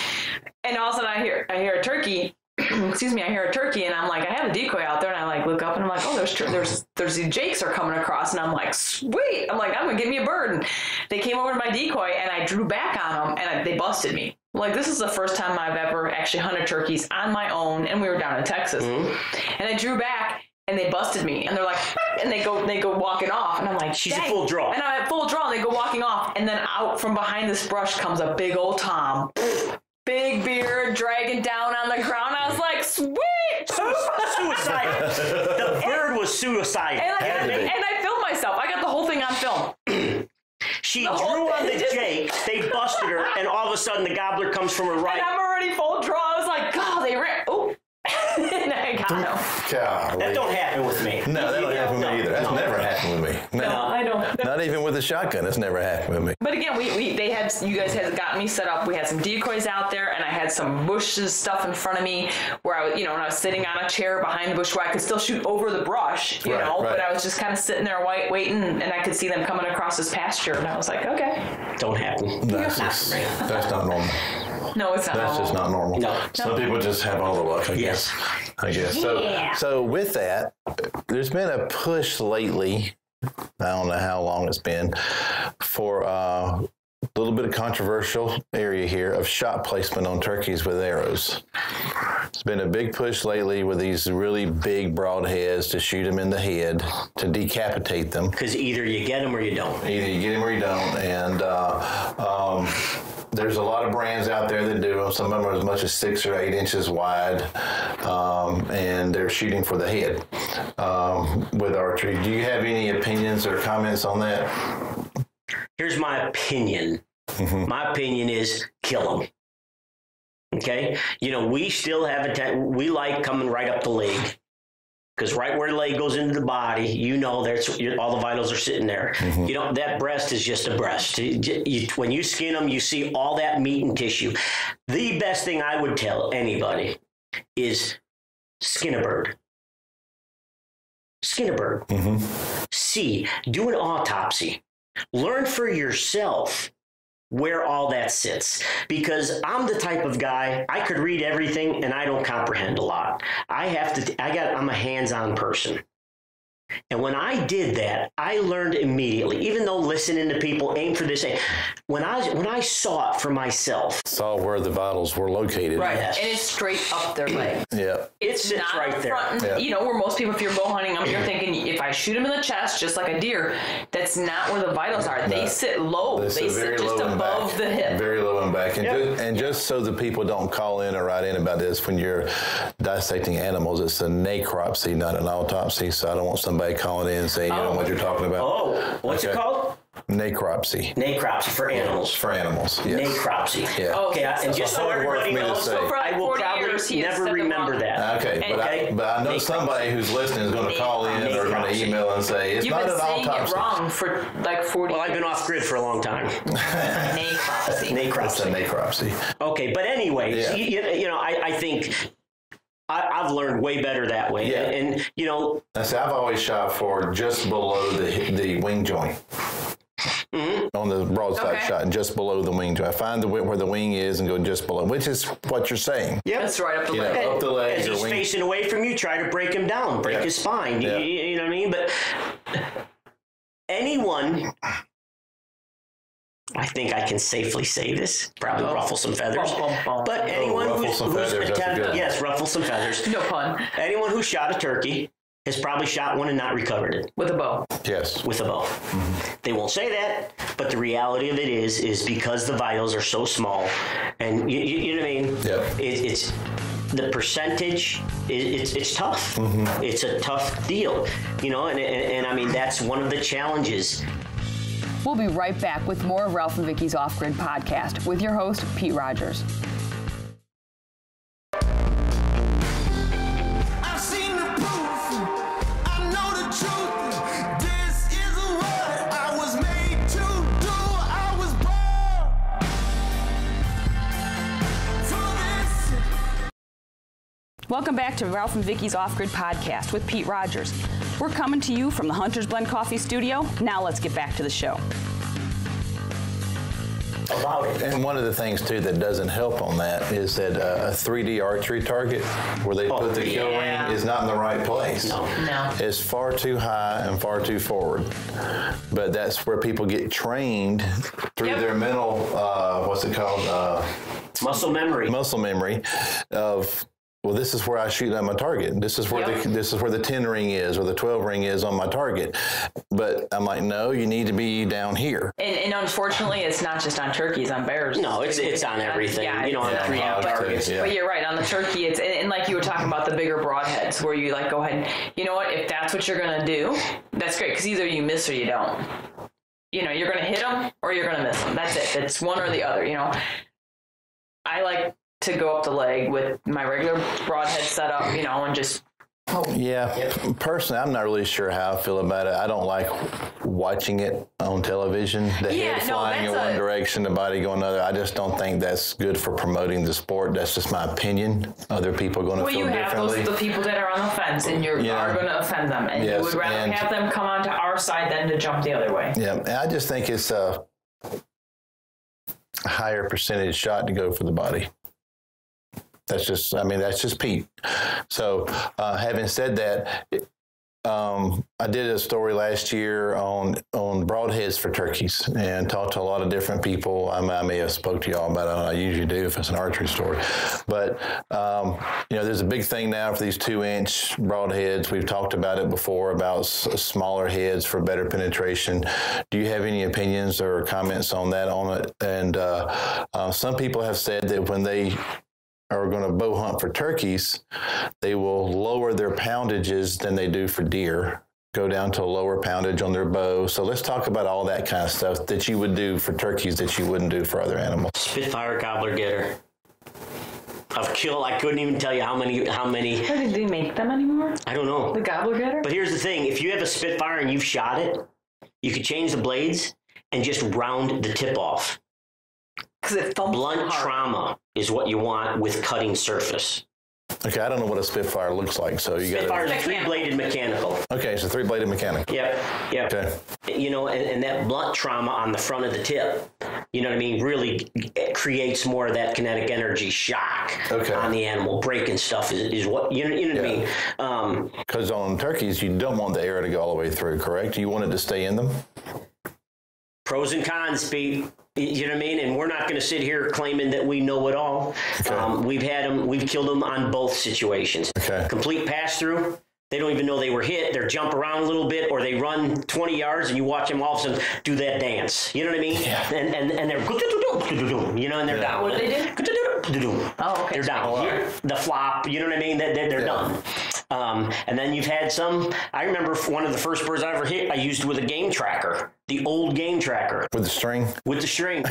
Speaker 1: and all of a sudden I hear a turkey. Excuse me, I hear a turkey, and I'm like, I have a decoy out there, and I look up, and I'm like, oh, there's the jakes are coming across, and I'm like, sweet. I'm like, I'm gonna give me a bird. And they came over to my decoy, and I drew back on them, and they busted me. This is the first time I've ever actually hunted turkeys on my own, and we were down in Texas, and I drew back. And they busted me, and they're like, and they go walking off, and I'm like,
Speaker 3: she's a full draw,
Speaker 1: and I'm at full draw, and they go walking off, and then out from behind this brush comes a big old Tom, big beard, dragging down on the ground. I was like, sweet,
Speaker 3: suicide. The bird was suicide,
Speaker 1: and I filmed myself. I got the whole thing on film.
Speaker 3: She drew on the jake, they busted her, and all of a sudden the gobbler comes from her right.
Speaker 1: And I'm already full draw. I was like, God, they ran. Oh. And I got him.
Speaker 3: That don't happen with me.
Speaker 2: No, that don't happen with me either. That's never happened with me.
Speaker 1: No, I don't.
Speaker 2: Not even with a shotgun. That's never happened with me.
Speaker 1: But again, you guys had got me set up. We had some decoys out there, and I had some bushes stuff in front of me where I was, and I was sitting on a chair behind the bush where I could still shoot over the brush, you know. But I was just kind of sitting there waiting, and I could see them coming across this pasture, and I was like, okay.
Speaker 3: Don't happen.
Speaker 2: That's not normal.
Speaker 1: No, it's not.
Speaker 2: That's just not normal.
Speaker 3: No.
Speaker 2: Some people just have all the luck, I guess.
Speaker 1: Yeah.
Speaker 2: So with that, there's been a push lately, I don't know how long it's been, for a little bit of controversial area here of shot placement on turkeys with arrows. It's been a big push lately with these really big broadheads to shoot them in the head, to decapitate them.
Speaker 3: Because either you get them or you don't.
Speaker 2: Either you get them or you don't. And there's a lot of brands out there that do them. Some of them are as much as 6 or 8 inches wide, and they're shooting for the head with archery. Do you have any opinions or comments on that?
Speaker 3: Here's my opinion. My opinion is kill them. Okay? We still have we like coming right up the leg. Because right where the leg goes into the body, there's all the vitals are sitting there. That breast is just a breast. When you skin them, you see all that meat and tissue. The best thing I would tell anybody is skin a bird. Skin a bird. See, do an autopsy. Learn for yourself where all that sits, because I'm the type of guy, I could read everything and I don't comprehend a lot. I'm a hands-on person. And when I did that, I learned immediately, even though listening to people aim for this, when I saw it for myself.
Speaker 2: Saw where the vitals were located.
Speaker 1: Right.
Speaker 3: Yes.
Speaker 1: And it's straight up their legs.
Speaker 2: Yeah.
Speaker 1: It's
Speaker 3: sits
Speaker 1: not
Speaker 3: right there.
Speaker 1: front,
Speaker 2: Yeah.
Speaker 1: you know, where most people, if you're bow hunting, you're thinking, if I shoot him in the chest, just like a deer, that's not where the vitals are. They sit low. They sit
Speaker 2: very
Speaker 1: just
Speaker 2: low and
Speaker 1: above
Speaker 2: back.
Speaker 1: the hip.
Speaker 2: Very low and back. And,
Speaker 3: Yep.
Speaker 2: just so the people don't call in or write in about this, when you're dissecting animals, it's a necropsy, not an autopsy. So I don't want somebody calling in and saying, you know what you're talking about.
Speaker 3: Oh, what's it called?
Speaker 2: Necropsy.
Speaker 3: Necropsy for animals.
Speaker 2: For animals, yes.
Speaker 3: Necropsy.
Speaker 2: Yeah.
Speaker 1: Oh,
Speaker 3: Okay, and just so
Speaker 2: hard word
Speaker 3: everybody
Speaker 2: for me to
Speaker 3: knows,
Speaker 2: say.
Speaker 1: So for like
Speaker 3: I will
Speaker 1: 40
Speaker 3: probably
Speaker 1: years, he has
Speaker 3: never
Speaker 1: said the
Speaker 3: remember
Speaker 1: wrong-
Speaker 3: that.
Speaker 2: Okay,
Speaker 3: Okay.
Speaker 2: but I know
Speaker 3: Necropsy.
Speaker 2: somebody who's listening is going to call in or going to
Speaker 3: Necropsy.
Speaker 2: email and say, it's
Speaker 1: You've
Speaker 2: not
Speaker 1: been
Speaker 2: an
Speaker 1: saying
Speaker 2: autopsy.
Speaker 1: it wrong for like 40
Speaker 3: Well, I've been off grid for a long time.
Speaker 1: necropsy.
Speaker 2: It's a
Speaker 3: Necropsy.
Speaker 2: necropsy.
Speaker 3: Okay, but anyways,
Speaker 2: Yeah.
Speaker 3: you know, I think I've learned way better that way.
Speaker 2: Yeah.
Speaker 3: And you know,
Speaker 2: I say I've always shot for just below the wing joint. On the broadside
Speaker 1: Okay.
Speaker 2: shot, and just below the wing joint. I find where the wing is and go just below, which is what you're saying.
Speaker 1: That's right up the
Speaker 2: You know,
Speaker 1: leg.
Speaker 2: up the leg.
Speaker 3: as
Speaker 2: or
Speaker 3: he's
Speaker 2: wing.
Speaker 3: facing away from you, try to break him down, break
Speaker 2: Yeah.
Speaker 3: his spine.
Speaker 2: Yeah.
Speaker 3: You know what I mean? But anyone, I think I can safely say this, probably ruffle some feathers.
Speaker 1: Bum, bum, bum.
Speaker 3: But anyone
Speaker 2: ruffle
Speaker 3: who's
Speaker 2: some feathers, that's a
Speaker 3: attempted,
Speaker 2: good-
Speaker 3: yes, ruffle some feathers.
Speaker 1: No pun.
Speaker 3: Anyone who shot a turkey has probably shot one and not recovered it
Speaker 1: With a bow.
Speaker 2: Yes.
Speaker 3: with a bow. They won't say that, but the reality of it is because the vitals are so small, and you know what I mean.
Speaker 2: Yep.
Speaker 3: It's the percentage. It's tough. It's a tough deal, you know, and I mean that's one of the challenges.
Speaker 4: We'll be right back with more of Ralph and Vicki's Off Grid podcast with your host, Pete Rogers.
Speaker 5: I've seen the proof. I know the truth. This is what I was made to do. I was born for this.
Speaker 4: Welcome back to Ralph and Vicki's Off Grid podcast with Pete Rogers. We're coming to you from the Hunter's Blend Coffee Studio. Now let's get back to the show.
Speaker 3: About it.
Speaker 2: And one of the things too that doesn't help on that is that a 3D archery target where they put the kill
Speaker 1: yeah.
Speaker 2: ring is not in the right place.
Speaker 3: No.
Speaker 1: No.
Speaker 2: It's far too high and far too forward. But that's where people get trained through
Speaker 1: Yep.
Speaker 2: their mental, what's it called?
Speaker 3: Muscle memory.
Speaker 2: Muscle memory of, well, this is where I shoot at my target. This is where
Speaker 1: Yep.
Speaker 2: this is where the 10 ring is or the 12 ring is on my target. But I'm like, no, you need to be down here.
Speaker 1: And unfortunately, it's not just on turkeys, on bears.
Speaker 3: No, it's on everything.
Speaker 1: Yeah,
Speaker 3: you know, on
Speaker 1: it's-
Speaker 3: 3D
Speaker 2: yeah.
Speaker 3: targets.
Speaker 2: Yeah.
Speaker 1: But you're right, on the turkey, it's, and like you were talking about the bigger broadheads where you like go ahead and, you know what, if that's what you're going to do, that's great because either you miss or you don't. You know, you're going to hit them or you're going to miss them. That's it. It's one or the other, you know. I like to go up the leg with my regular broadhead setup, you know, and just
Speaker 2: Yeah, personally, I'm not really sure how I feel about it. I don't like watching it on television. The
Speaker 1: Yeah,
Speaker 2: head
Speaker 1: no,
Speaker 2: flying in
Speaker 1: that's
Speaker 2: one
Speaker 1: a-
Speaker 2: direction, the body going another. I just don't think that's good for promoting the sport. That's just my opinion. Other people are going to
Speaker 1: well,
Speaker 2: feel
Speaker 1: you have
Speaker 2: differently.
Speaker 1: those the people that are on the fence, and you
Speaker 2: Yeah.
Speaker 1: are going to offend them, and
Speaker 2: Yes,
Speaker 1: you would rather
Speaker 2: and-
Speaker 1: have them come onto our side than to jump the other way.
Speaker 2: Yeah, and I just think it's a higher percentage shot to go for the body. That's just Pete. So having said that, I did a story last year on broadheads for turkeys and talked to a lot of different people. I may have spoke to y'all about it. I usually do if it's an archery story. But, there's a big thing now for these 2-inch broadheads. We've talked about it before about smaller heads for better penetration. Do you have any opinions or comments on it? And some people have said that when they are going to bow hunt for turkeys, they will lower their poundages than they do for deer, go down to a lower poundage on their bow. So let's talk about all that kind of stuff that you would do for turkeys that you wouldn't do for other animals.
Speaker 3: Spitfire gobbler getter. I've killed, I couldn't even tell you how many,
Speaker 1: Do they make them anymore?
Speaker 3: I don't know.
Speaker 1: The gobbler getter?
Speaker 3: But here's the thing, if you have a Spitfire and you've shot it, you could change the blades and just round the tip off.
Speaker 1: Because it thumps
Speaker 3: Blunt
Speaker 1: hard.
Speaker 3: trauma is what you want with cutting surface.
Speaker 2: Okay, I don't know what a Spitfire looks like, so you got
Speaker 3: Spitfire is a 3-bladed mechanical.
Speaker 2: Okay, it's a 3-bladed mechanical.
Speaker 3: Yep.
Speaker 2: Okay.
Speaker 3: You know, and that blunt trauma on the front of the tip, you know what I mean, really creates more of that kinetic energy shock on the animal. Breaking stuff is what, you know what I mean?
Speaker 2: Because on turkeys, you don't want the arrow to go all the way through, correct? You want it to stay in them?
Speaker 3: Pros and cons, Pete. You know what I mean? And we're not going to sit here claiming that we know it all.
Speaker 2: Okay.
Speaker 3: We've killed them on both situations.
Speaker 2: Okay.
Speaker 3: Complete pass-through. They don't even know they were hit. They jump around a little bit, or they run 20 yards, and you watch them all of a sudden do that dance. You know what I mean?
Speaker 2: Yeah.
Speaker 3: And they're, you know, and they're down.
Speaker 1: What did they do? Oh, okay.
Speaker 3: They're down. The flop, you know what I mean? They're done. And then you've had some, I remember one of the first birds I ever hit, I used with a game tracker, the old game tracker.
Speaker 2: With the string?
Speaker 3: With the string,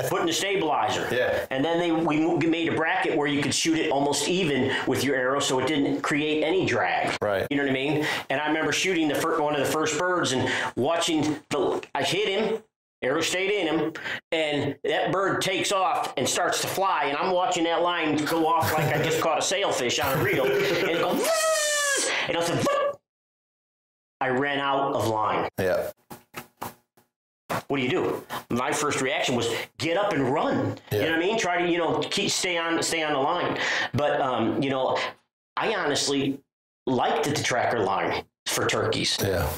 Speaker 3: putting the stabilizer.
Speaker 2: Yeah.
Speaker 3: And then we made a bracket where you could shoot it almost even with your arrow so it didn't create any drag.
Speaker 2: Right.
Speaker 3: You know what I mean? And I remember shooting one of the first birds and watching, I hit him, arrow stayed in him, and that bird takes off and starts to fly, and I'm watching that line go off like I just caught a sailfish on a reel, and it goes, and I said, I ran out of line.
Speaker 2: Yeah.
Speaker 3: What do you do? My first reaction was get up and run.
Speaker 2: Yeah.
Speaker 3: You know what I mean? Try to, stay on the line. But, I honestly liked the tracker line for turkeys.
Speaker 2: Yeah.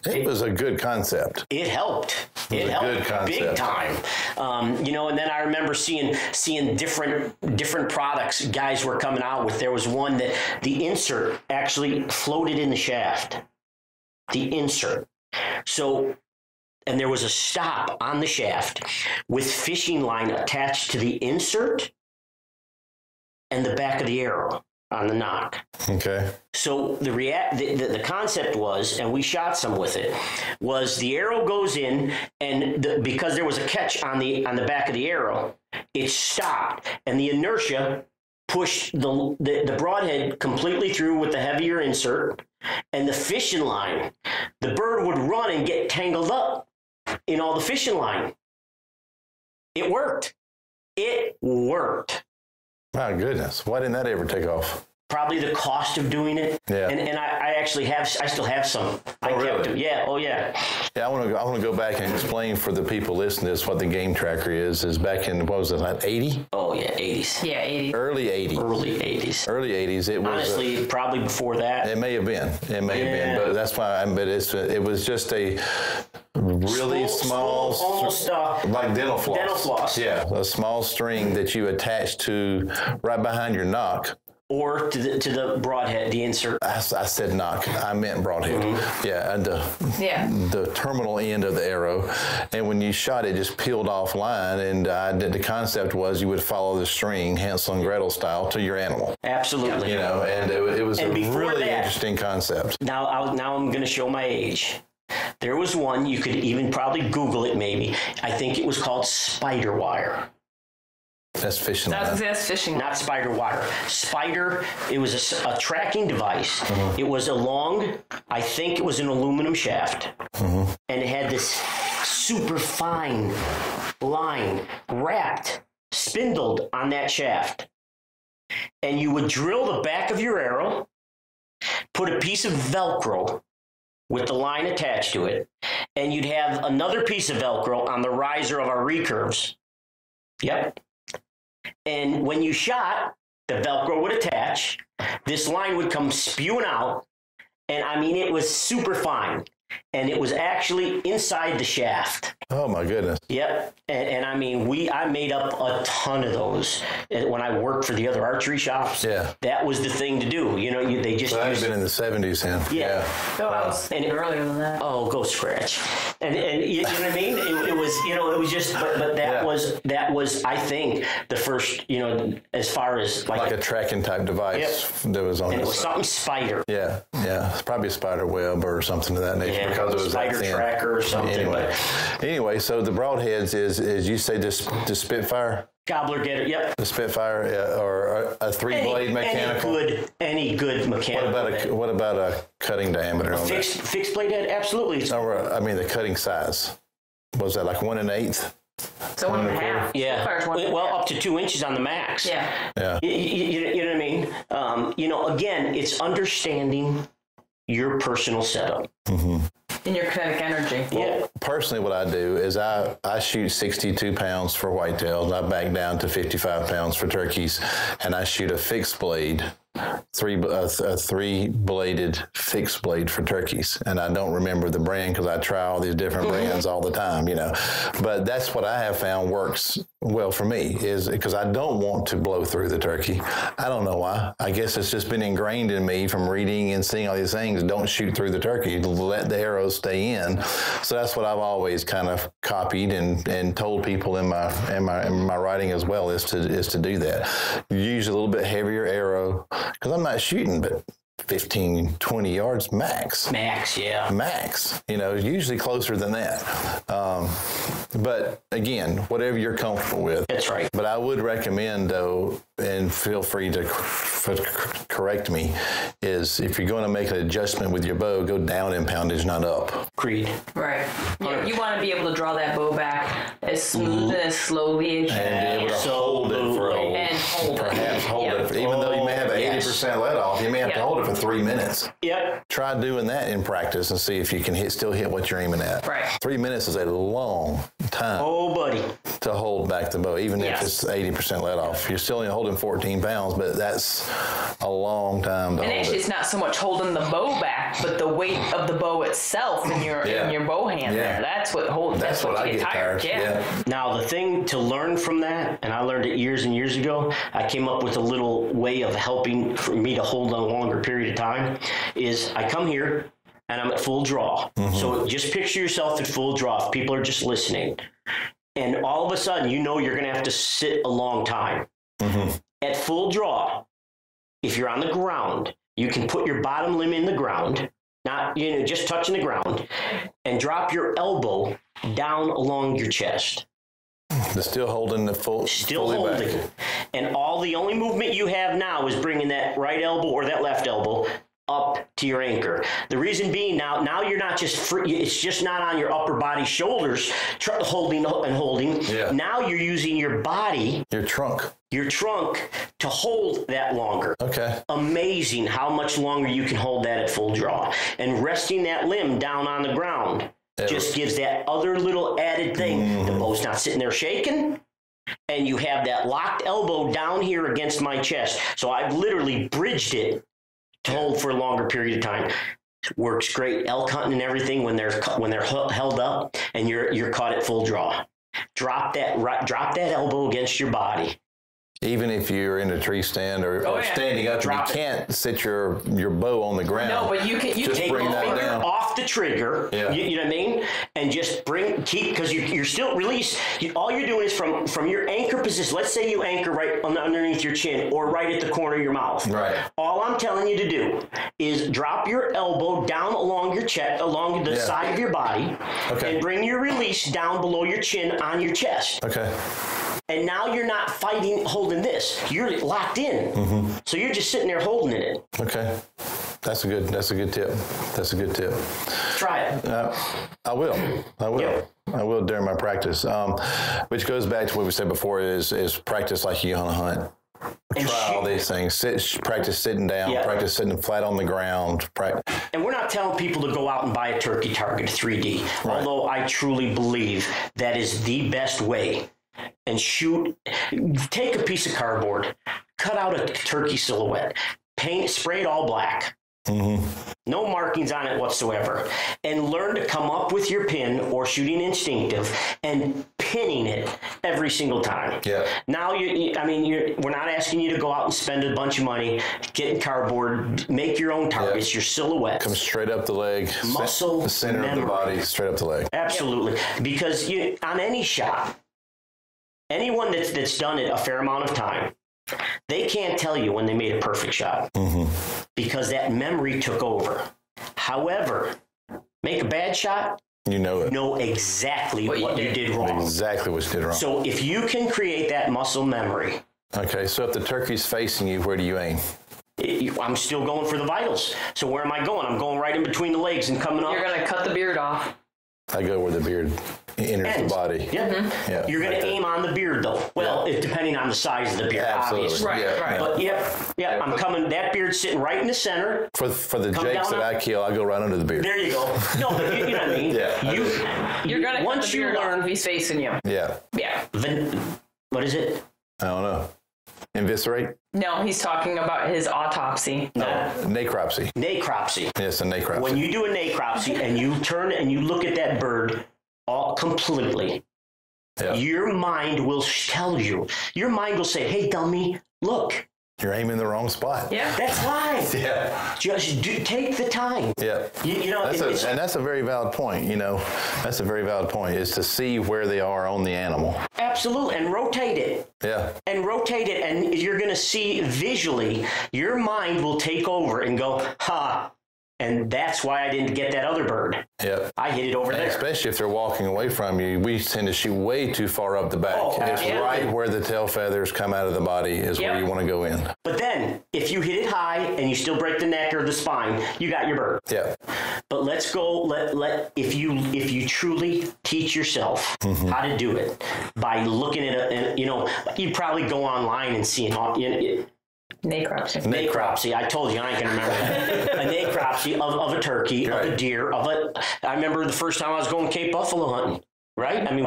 Speaker 2: It was a good concept.
Speaker 3: It helped.
Speaker 2: It was a good concept.
Speaker 3: Big time. And then I remember seeing different products guys were coming out with. There was one that the insert actually floated in the shaft. The insert. So, and there was a stop on the shaft with fishing line attached to the insert and the back of the arrow on the knock.
Speaker 2: Okay.
Speaker 3: So the concept was, and we shot some with it, was the arrow goes in, and because there was a catch on the back of the arrow, it stopped, and the inertia pushed the broadhead completely through with the heavier insert, and the fishing line, the bird would run and get tangled up in all the fishing line. It worked. It worked.
Speaker 2: My goodness. Why didn't that ever take off?
Speaker 3: Probably the cost of doing it. Yeah. And I still have some.
Speaker 2: Really?
Speaker 3: Yeah. Oh, yeah.
Speaker 2: Yeah, I want to go back and explain for the people listening to this what the game tracker is back in, what was it, like 80?
Speaker 3: Oh, yeah, 80s.
Speaker 1: Yeah, 80s.
Speaker 2: Early 80s.
Speaker 3: Early 80s.
Speaker 2: Early 80s. It was
Speaker 3: honestly probably before that.
Speaker 2: It may have been. But that's why. But it was just a really small
Speaker 3: almost
Speaker 2: like dental floss.
Speaker 3: Dental floss.
Speaker 2: Yeah, a small string that you attach to right behind your knock.
Speaker 3: Or to the broadhead, the insert.
Speaker 2: I said knock. I meant broadhead. Mm-hmm. Yeah, and the terminal end of the arrow. And when you shot it, just peeled off line. And the concept was you would follow the string, Hansel and Gretel style, to your animal.
Speaker 3: Absolutely.
Speaker 2: You know, and it was a really interesting concept.
Speaker 3: Now I'm going to show my age. There was one, you could even probably Google it maybe. I think it was called spider wire.
Speaker 2: That's fishing line.
Speaker 1: That's fishing.
Speaker 3: Not spider wire. Spider, it was a tracking device. Mm-hmm. It was I think it was an aluminum shaft. Mm-hmm. And it had this super fine line wrapped, spindled on that shaft. And you would drill the back of your arrow, put a piece of Velcro with the line attached to it, and you'd have another piece of Velcro on the riser of our recurves. Yep. And when you shot, the Velcro would attach, this line would come spewing out, and I mean, it was super fine. And it was actually inside the shaft.
Speaker 2: Oh my goodness.
Speaker 3: Yep. And I mean, I made up a ton of those when I worked for the other archery shops.
Speaker 2: Yeah.
Speaker 3: That was the thing to do. You know, they just.
Speaker 2: That had been in the 70s, then.
Speaker 3: Yeah.
Speaker 1: So I was earlier than that.
Speaker 3: Oh, go scratch. And you know what I mean? It was, it was just, but that was, I think, the first, as far as
Speaker 2: like a tracking type device that was on.
Speaker 3: And it was something spider.
Speaker 2: Yeah. Yeah. It's probably a spider web or something of that nature.
Speaker 3: Yeah,
Speaker 2: because it was
Speaker 3: spider
Speaker 2: that thin.
Speaker 3: tracker or something.
Speaker 2: Anyway, so the broadheads is you say the Spitfire?
Speaker 3: Gobbler getter, yep.
Speaker 2: The Spitfire or a 3-blade mechanical?
Speaker 3: Any good mechanical.
Speaker 2: What about a cutting diameter on that?
Speaker 3: Fixed blade head, absolutely.
Speaker 2: I mean the cutting size. Was that like 1 1/8?
Speaker 1: So 1.5.
Speaker 3: Yeah. Well, up to 2 inches on the max.
Speaker 1: Yeah.
Speaker 3: You know what I mean? Again, it's understanding your personal setup.
Speaker 1: In your kinetic energy.
Speaker 3: Yeah.
Speaker 2: Personally, what I do is I shoot 62 pounds for whitetails. I back down to 55 pounds for turkeys, and I shoot a fixed blade, three-bladed fixed blade for turkeys. And I don't remember the brand because I try all these different brands all the time, But that's what I have found works well for me, is because I don't want to blow through the turkey. I don't know why. I guess it's just been ingrained in me from reading and seeing all these things. Don't shoot through the turkey. Let the arrows stay in. So that's what I've always kind of copied and told people in my writing as well, is to do that. Use a little bit heavier arrow, because I'm not shooting but 15, 20 yards max.
Speaker 3: Max, yeah.
Speaker 2: Max, usually closer than that. But again, whatever you're comfortable with.
Speaker 3: That's right.
Speaker 2: But I would recommend, though, and feel free to correct me, is if you're going to make an adjustment with your bow, go down in poundage, not up.
Speaker 3: Agreed.
Speaker 1: Right. Yeah, you want to be able to draw that bow back as smooth and as slowly as you
Speaker 2: And
Speaker 1: can.
Speaker 2: be able to hold it for perhaps hold it. Even though you may have an 80% let off, you may have to hold it for 3 minutes.
Speaker 3: Yep.
Speaker 2: Try doing that in practice and see if you can still hit what you're aiming at.
Speaker 1: Right.
Speaker 2: 3 minutes is a long time
Speaker 3: buddy.
Speaker 2: to hold back the bow, even if it's 80% let off. You're still only holding 14 pounds, but that's a long time to hold
Speaker 1: actually,
Speaker 2: it.
Speaker 1: it's not so much holding the bow back, but the weight of the bow itself in your bow hand there. That's what holds. That's what you get tired. Yeah.
Speaker 3: Now, the thing to learn from that, and I learned it years and years ago, I came up with a little way of helping for me to hold a longer period of time, is I come here and I'm at full draw. So just picture yourself at full draw if people are just listening. And all of a sudden, you're going to have to sit a long time. At full draw, if you're on the ground, you can put your bottom limb in the ground, not, just touching the ground, and drop your elbow down along your chest.
Speaker 2: They're still holding the full.
Speaker 3: Still holding. Back. And the only movement you have now is bringing that right elbow or that left elbow up to your anchor. The reason being, now you're not just free, it's just not on your upper body shoulders holding and holding.
Speaker 2: Yeah.
Speaker 3: Now you're using your body,
Speaker 2: your trunk
Speaker 3: to hold that longer.
Speaker 2: Okay.
Speaker 3: Amazing how much longer you can hold that at full draw. And resting that limb down on the ground just gives that other little added thing. The bow's not sitting there shaking. And you have that locked elbow down here against my chest. So I've literally bridged it to hold for a longer period of time. Works great elk hunting and everything when they're held up and you're caught at full draw. Drop that elbow against your body.
Speaker 2: Even if you're in a tree stand or standing up, you can't sit your bow on the ground.
Speaker 1: No, but you can
Speaker 3: take
Speaker 2: bring
Speaker 3: the
Speaker 2: that
Speaker 3: finger
Speaker 2: down
Speaker 3: off the trigger.
Speaker 2: Yeah.
Speaker 3: You know what I mean? And just keep, because you're still release. All you're doing is from your anchor position. Let's say you anchor right underneath your chin or right at the corner of your mouth.
Speaker 2: Right.
Speaker 3: All I'm telling you to do is drop your elbow down along your chest, along the side of your body, and bring your release down below your chin on your chest.
Speaker 2: Okay.
Speaker 3: And now you're not holding this. You're locked in. So you're just sitting there holding it.
Speaker 2: Okay. That's a good tip. That's a good tip.
Speaker 3: Try it.
Speaker 2: I will.
Speaker 3: Yep.
Speaker 2: I will during my practice. Which goes back to what we said before is practice like you hunt. Try all these things. Practice sitting down. Practice sitting flat on the ground.
Speaker 3: And we're not telling people to go out and buy a turkey target 3D. Right. Although I truly believe that is the best way. And take a piece of cardboard, cut out a turkey silhouette, spray it all black. No markings on it whatsoever, and learn to come up with your pin or shooting instinctive and pinning it every single time. Yeah. Now we're not asking you to go out and spend a bunch of money, getting cardboard, make your own targets, your silhouette.
Speaker 2: Come straight up the leg,
Speaker 3: muscle,
Speaker 2: the center of the body, straight up the leg.
Speaker 3: Absolutely, because on any shot. Anyone that's done it a fair amount of time, they can't tell you when they made a perfect shot because that memory took over. However, make a bad shot,
Speaker 2: you know it.
Speaker 3: Know exactly what you did wrong.
Speaker 2: Exactly what you did wrong.
Speaker 3: So if you can create that muscle memory.
Speaker 2: Okay, so if the turkey's facing you, where do you aim?
Speaker 3: I'm still going for the vitals. So where am I going? I'm going right in between the legs and coming up.
Speaker 1: You're going to cut the beard off.
Speaker 2: I go where the beard enters the body.
Speaker 3: Yeah.
Speaker 2: Yeah.
Speaker 3: You're going to aim on the beard, though. Well, it's depending on the size of the beard,
Speaker 2: Absolutely.
Speaker 3: obviously.
Speaker 1: Right.
Speaker 3: But I'm coming. That beard's sitting right in the center.
Speaker 2: For the jakes
Speaker 3: down
Speaker 2: that I kill, I go right under the beard.
Speaker 3: There you go. No, but you know what I mean.
Speaker 1: You're going to
Speaker 3: once you learn,
Speaker 1: if he's facing you.
Speaker 2: Yeah.
Speaker 1: Yeah.
Speaker 3: What is it?
Speaker 2: I don't know. Inviscerate?
Speaker 1: No, he's talking about his autopsy.
Speaker 3: No.
Speaker 2: Necropsy.
Speaker 3: Necropsy.
Speaker 2: Yes, a necropsy.
Speaker 3: When you do a necropsy and you turn and you look at that bird all completely, your mind will tell you. Your mind will say, "Hey, dummy, look.
Speaker 2: You're aiming the wrong spot."
Speaker 1: Yeah.
Speaker 3: That's why.
Speaker 2: Yeah.
Speaker 3: Just take the time.
Speaker 2: Yeah.
Speaker 3: You know,
Speaker 2: and that's a very valid point. You know, that's a very valid point, is to see where they are on the animal.
Speaker 3: Absolutely. And rotate it.
Speaker 2: Yeah.
Speaker 3: And rotate it. And you're going to see visually, your mind will take over and go, ha. And that's why I didn't get that other bird.
Speaker 2: Yeah.
Speaker 3: I hit it over there.
Speaker 2: Especially if they're walking away from you, we tend to shoot way too far up the back.
Speaker 3: Oh,
Speaker 2: It's
Speaker 3: absolutely.
Speaker 2: right where the tail feathers come out of the body is where you want to go in.
Speaker 3: But then, if you hit it high and you still break the neck or the spine, you got your bird.
Speaker 2: Yeah.
Speaker 3: But let's go. If you truly teach yourself how to do it by looking at it, and you probably go online and see
Speaker 1: Necropsy.
Speaker 3: Necropsy. I told you, I ain't gonna remember that. A necropsy of a turkey, of a deer, I remember the first time I was going Cape Buffalo hunting. Right? I mean,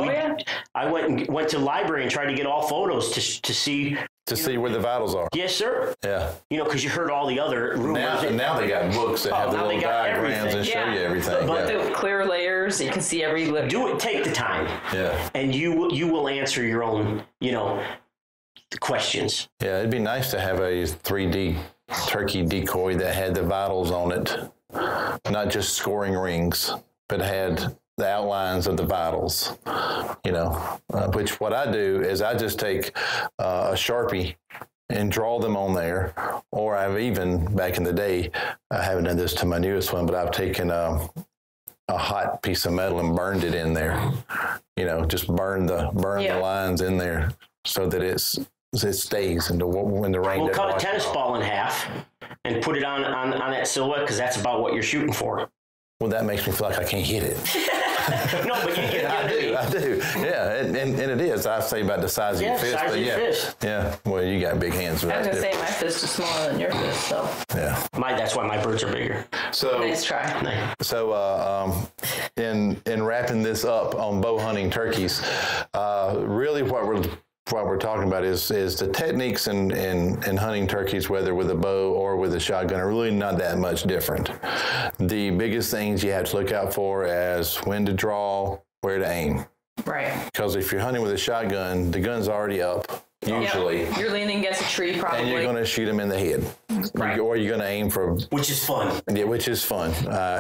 Speaker 3: I went to the library and tried to get all photos to see.
Speaker 2: To see where the vitals are.
Speaker 3: Yes, sir.
Speaker 2: Yeah.
Speaker 3: Because you heard all the other rumors.
Speaker 2: Now they got books that have the little diagrams and show you everything.
Speaker 1: But the clear layers, you can see every lip.
Speaker 3: Do it. Take the time.
Speaker 2: Yeah.
Speaker 3: And you will answer your own, questions.
Speaker 2: Yeah, it'd be nice to have a 3D turkey decoy that had the vitals on it, not just scoring rings, but had the outlines of the vitals, which what I do is I just take a Sharpie and draw them on there. Or I've even, back in the day, I haven't done this to my newest one, but I've taken a hot piece of metal and burned it in there. Just burn the lines in there so that it stays when the rain.
Speaker 3: We'll cut a tennis ball in half and put it on that silhouette, because that's about what you're shooting for.
Speaker 2: Well, that makes me feel like I can't hit it.
Speaker 3: No, but you get it.
Speaker 2: I do. Yeah, and it is. I say about the size of your fist.
Speaker 3: Size of your fist.
Speaker 2: Yeah. Well, you got big hands.
Speaker 1: I was gonna say my fist is smaller than your fist, so.
Speaker 2: Yeah.
Speaker 3: That's why my birds are bigger.
Speaker 2: So
Speaker 1: nice try.
Speaker 2: So in wrapping this up on bow hunting turkeys, really what we're talking about is the techniques in hunting turkeys, whether with a bow or with a shotgun, are really not that much different. The biggest things you have to look out for is when to draw, where to aim.
Speaker 1: Right.
Speaker 2: Because if you're hunting with a shotgun, the gun's already up, usually.
Speaker 1: Yep. You're leaning against a tree, probably.
Speaker 2: And you're going to shoot him in the head.
Speaker 1: Right.
Speaker 2: Or you're going to aim for...
Speaker 3: Which is fun.
Speaker 2: Yeah, which is fun.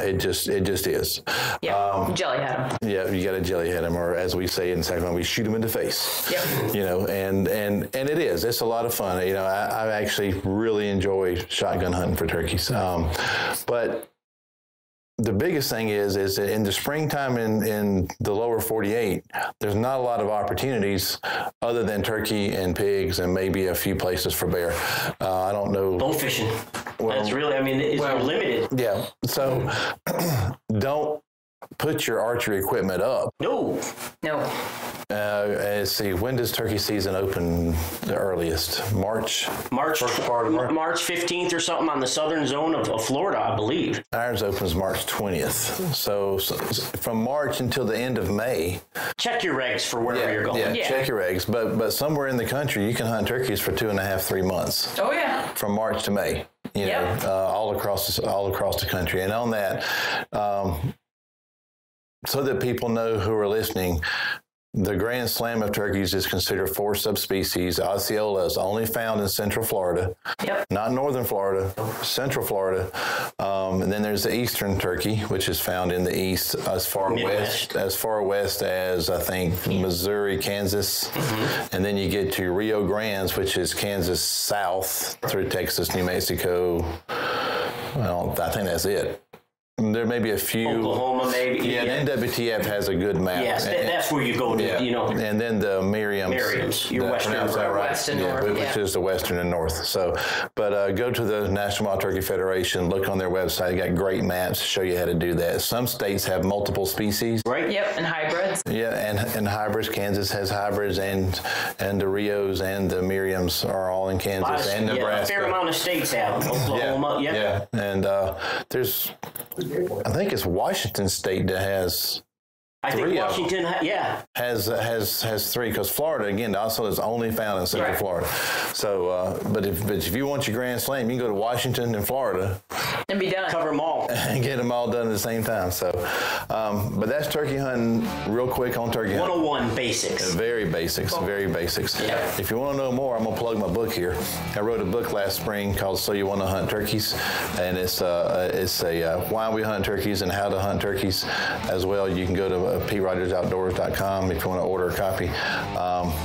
Speaker 2: It just is.
Speaker 1: Yeah, jelly head him.
Speaker 2: Yeah, you got to jelly head him, or as we say in Sacramento, we shoot him in the face.
Speaker 1: Yep.
Speaker 2: And it is. It's a lot of fun. I actually really enjoy shotgun hunting for turkeys. But the biggest thing is in the springtime in the lower 48, there's not a lot of opportunities other than turkey and pigs and maybe a few places for bear. I don't know.
Speaker 3: Bow fishing. That's really, we're limited.
Speaker 2: Yeah. So don't put your archery equipment up.
Speaker 3: No.
Speaker 2: Let's see, when does turkey season open the earliest? March? First part of March?
Speaker 3: March 15th or something on the southern zone of Florida, I believe.
Speaker 2: Ours opens March 20th. So from March until the end of May.
Speaker 3: Check your regs for wherever you're going.
Speaker 2: Yeah, check your eggs. But somewhere in the country, you can hunt turkeys for 2.5, 3 months.
Speaker 1: Oh, yeah.
Speaker 2: From March to May, all across the country. And on that, so that people know who are listening, the Grand Slam of turkeys is considered 4 subspecies. Osceola is only found in Central Florida, not Northern Florida, Central Florida. And then there's the Eastern turkey, which is found in the East as far west as I think Missouri, Kansas. And then you get to Rio Grande, which is Kansas south through Texas, New Mexico. Well, I think that's it. There may be a few.
Speaker 3: Oklahoma, maybe.
Speaker 2: Yeah, the NWTF has a good map.
Speaker 3: Yes, that's where you go to,
Speaker 2: yeah. And then the Merriam's.
Speaker 3: Your western,
Speaker 2: right?
Speaker 1: West and north.
Speaker 2: Which is the western and north. So, but go to the National Wild Turkey Federation, look on their website. They got great maps to show you how to do that. Some states have multiple species.
Speaker 3: Right.
Speaker 1: Yep, and hybrids.
Speaker 2: Yeah, and hybrids. Kansas has hybrids, and the Rios and the Merriam's are all in Kansas and Nebraska.
Speaker 3: A fair amount of states have. Oklahoma,
Speaker 2: yeah. And there's, I think it's Washington State that has.
Speaker 3: I think Washington,
Speaker 2: has three, because Florida, again, also is only found in Central Florida. So, but if you want your Grand Slam, you can go to Washington and Florida
Speaker 1: and be done.
Speaker 3: Cover them all
Speaker 2: and get them all done at the same time. So, but that's turkey hunting. Real quick on turkey hunting.
Speaker 3: 101 basics.
Speaker 2: Very basics.
Speaker 3: Yeah.
Speaker 2: If you want to know more, I'm gonna plug my book here. I wrote a book last spring called "So You Want to Hunt Turkeys," and it's a why we hunt turkeys and how to hunt turkeys as well. You can go to PRogersOutdoors.com if you want to order a copy.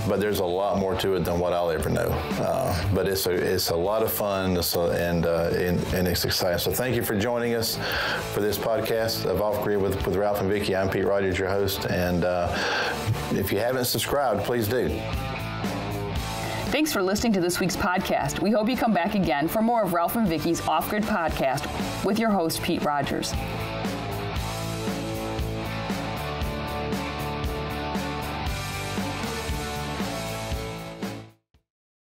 Speaker 2: But there's a lot more to it than what I'll ever know. But it's a lot of fun, and it's exciting. So thank you for joining us for this podcast of Off Grid with Ralph and Vicki. I'm Pete Rogers, your host, and if you haven't subscribed, please do.
Speaker 4: Thanks for listening to this week's podcast. We hope you come back again for more of Ralph and Vicki's Off Grid podcast with your host, Pete Rogers.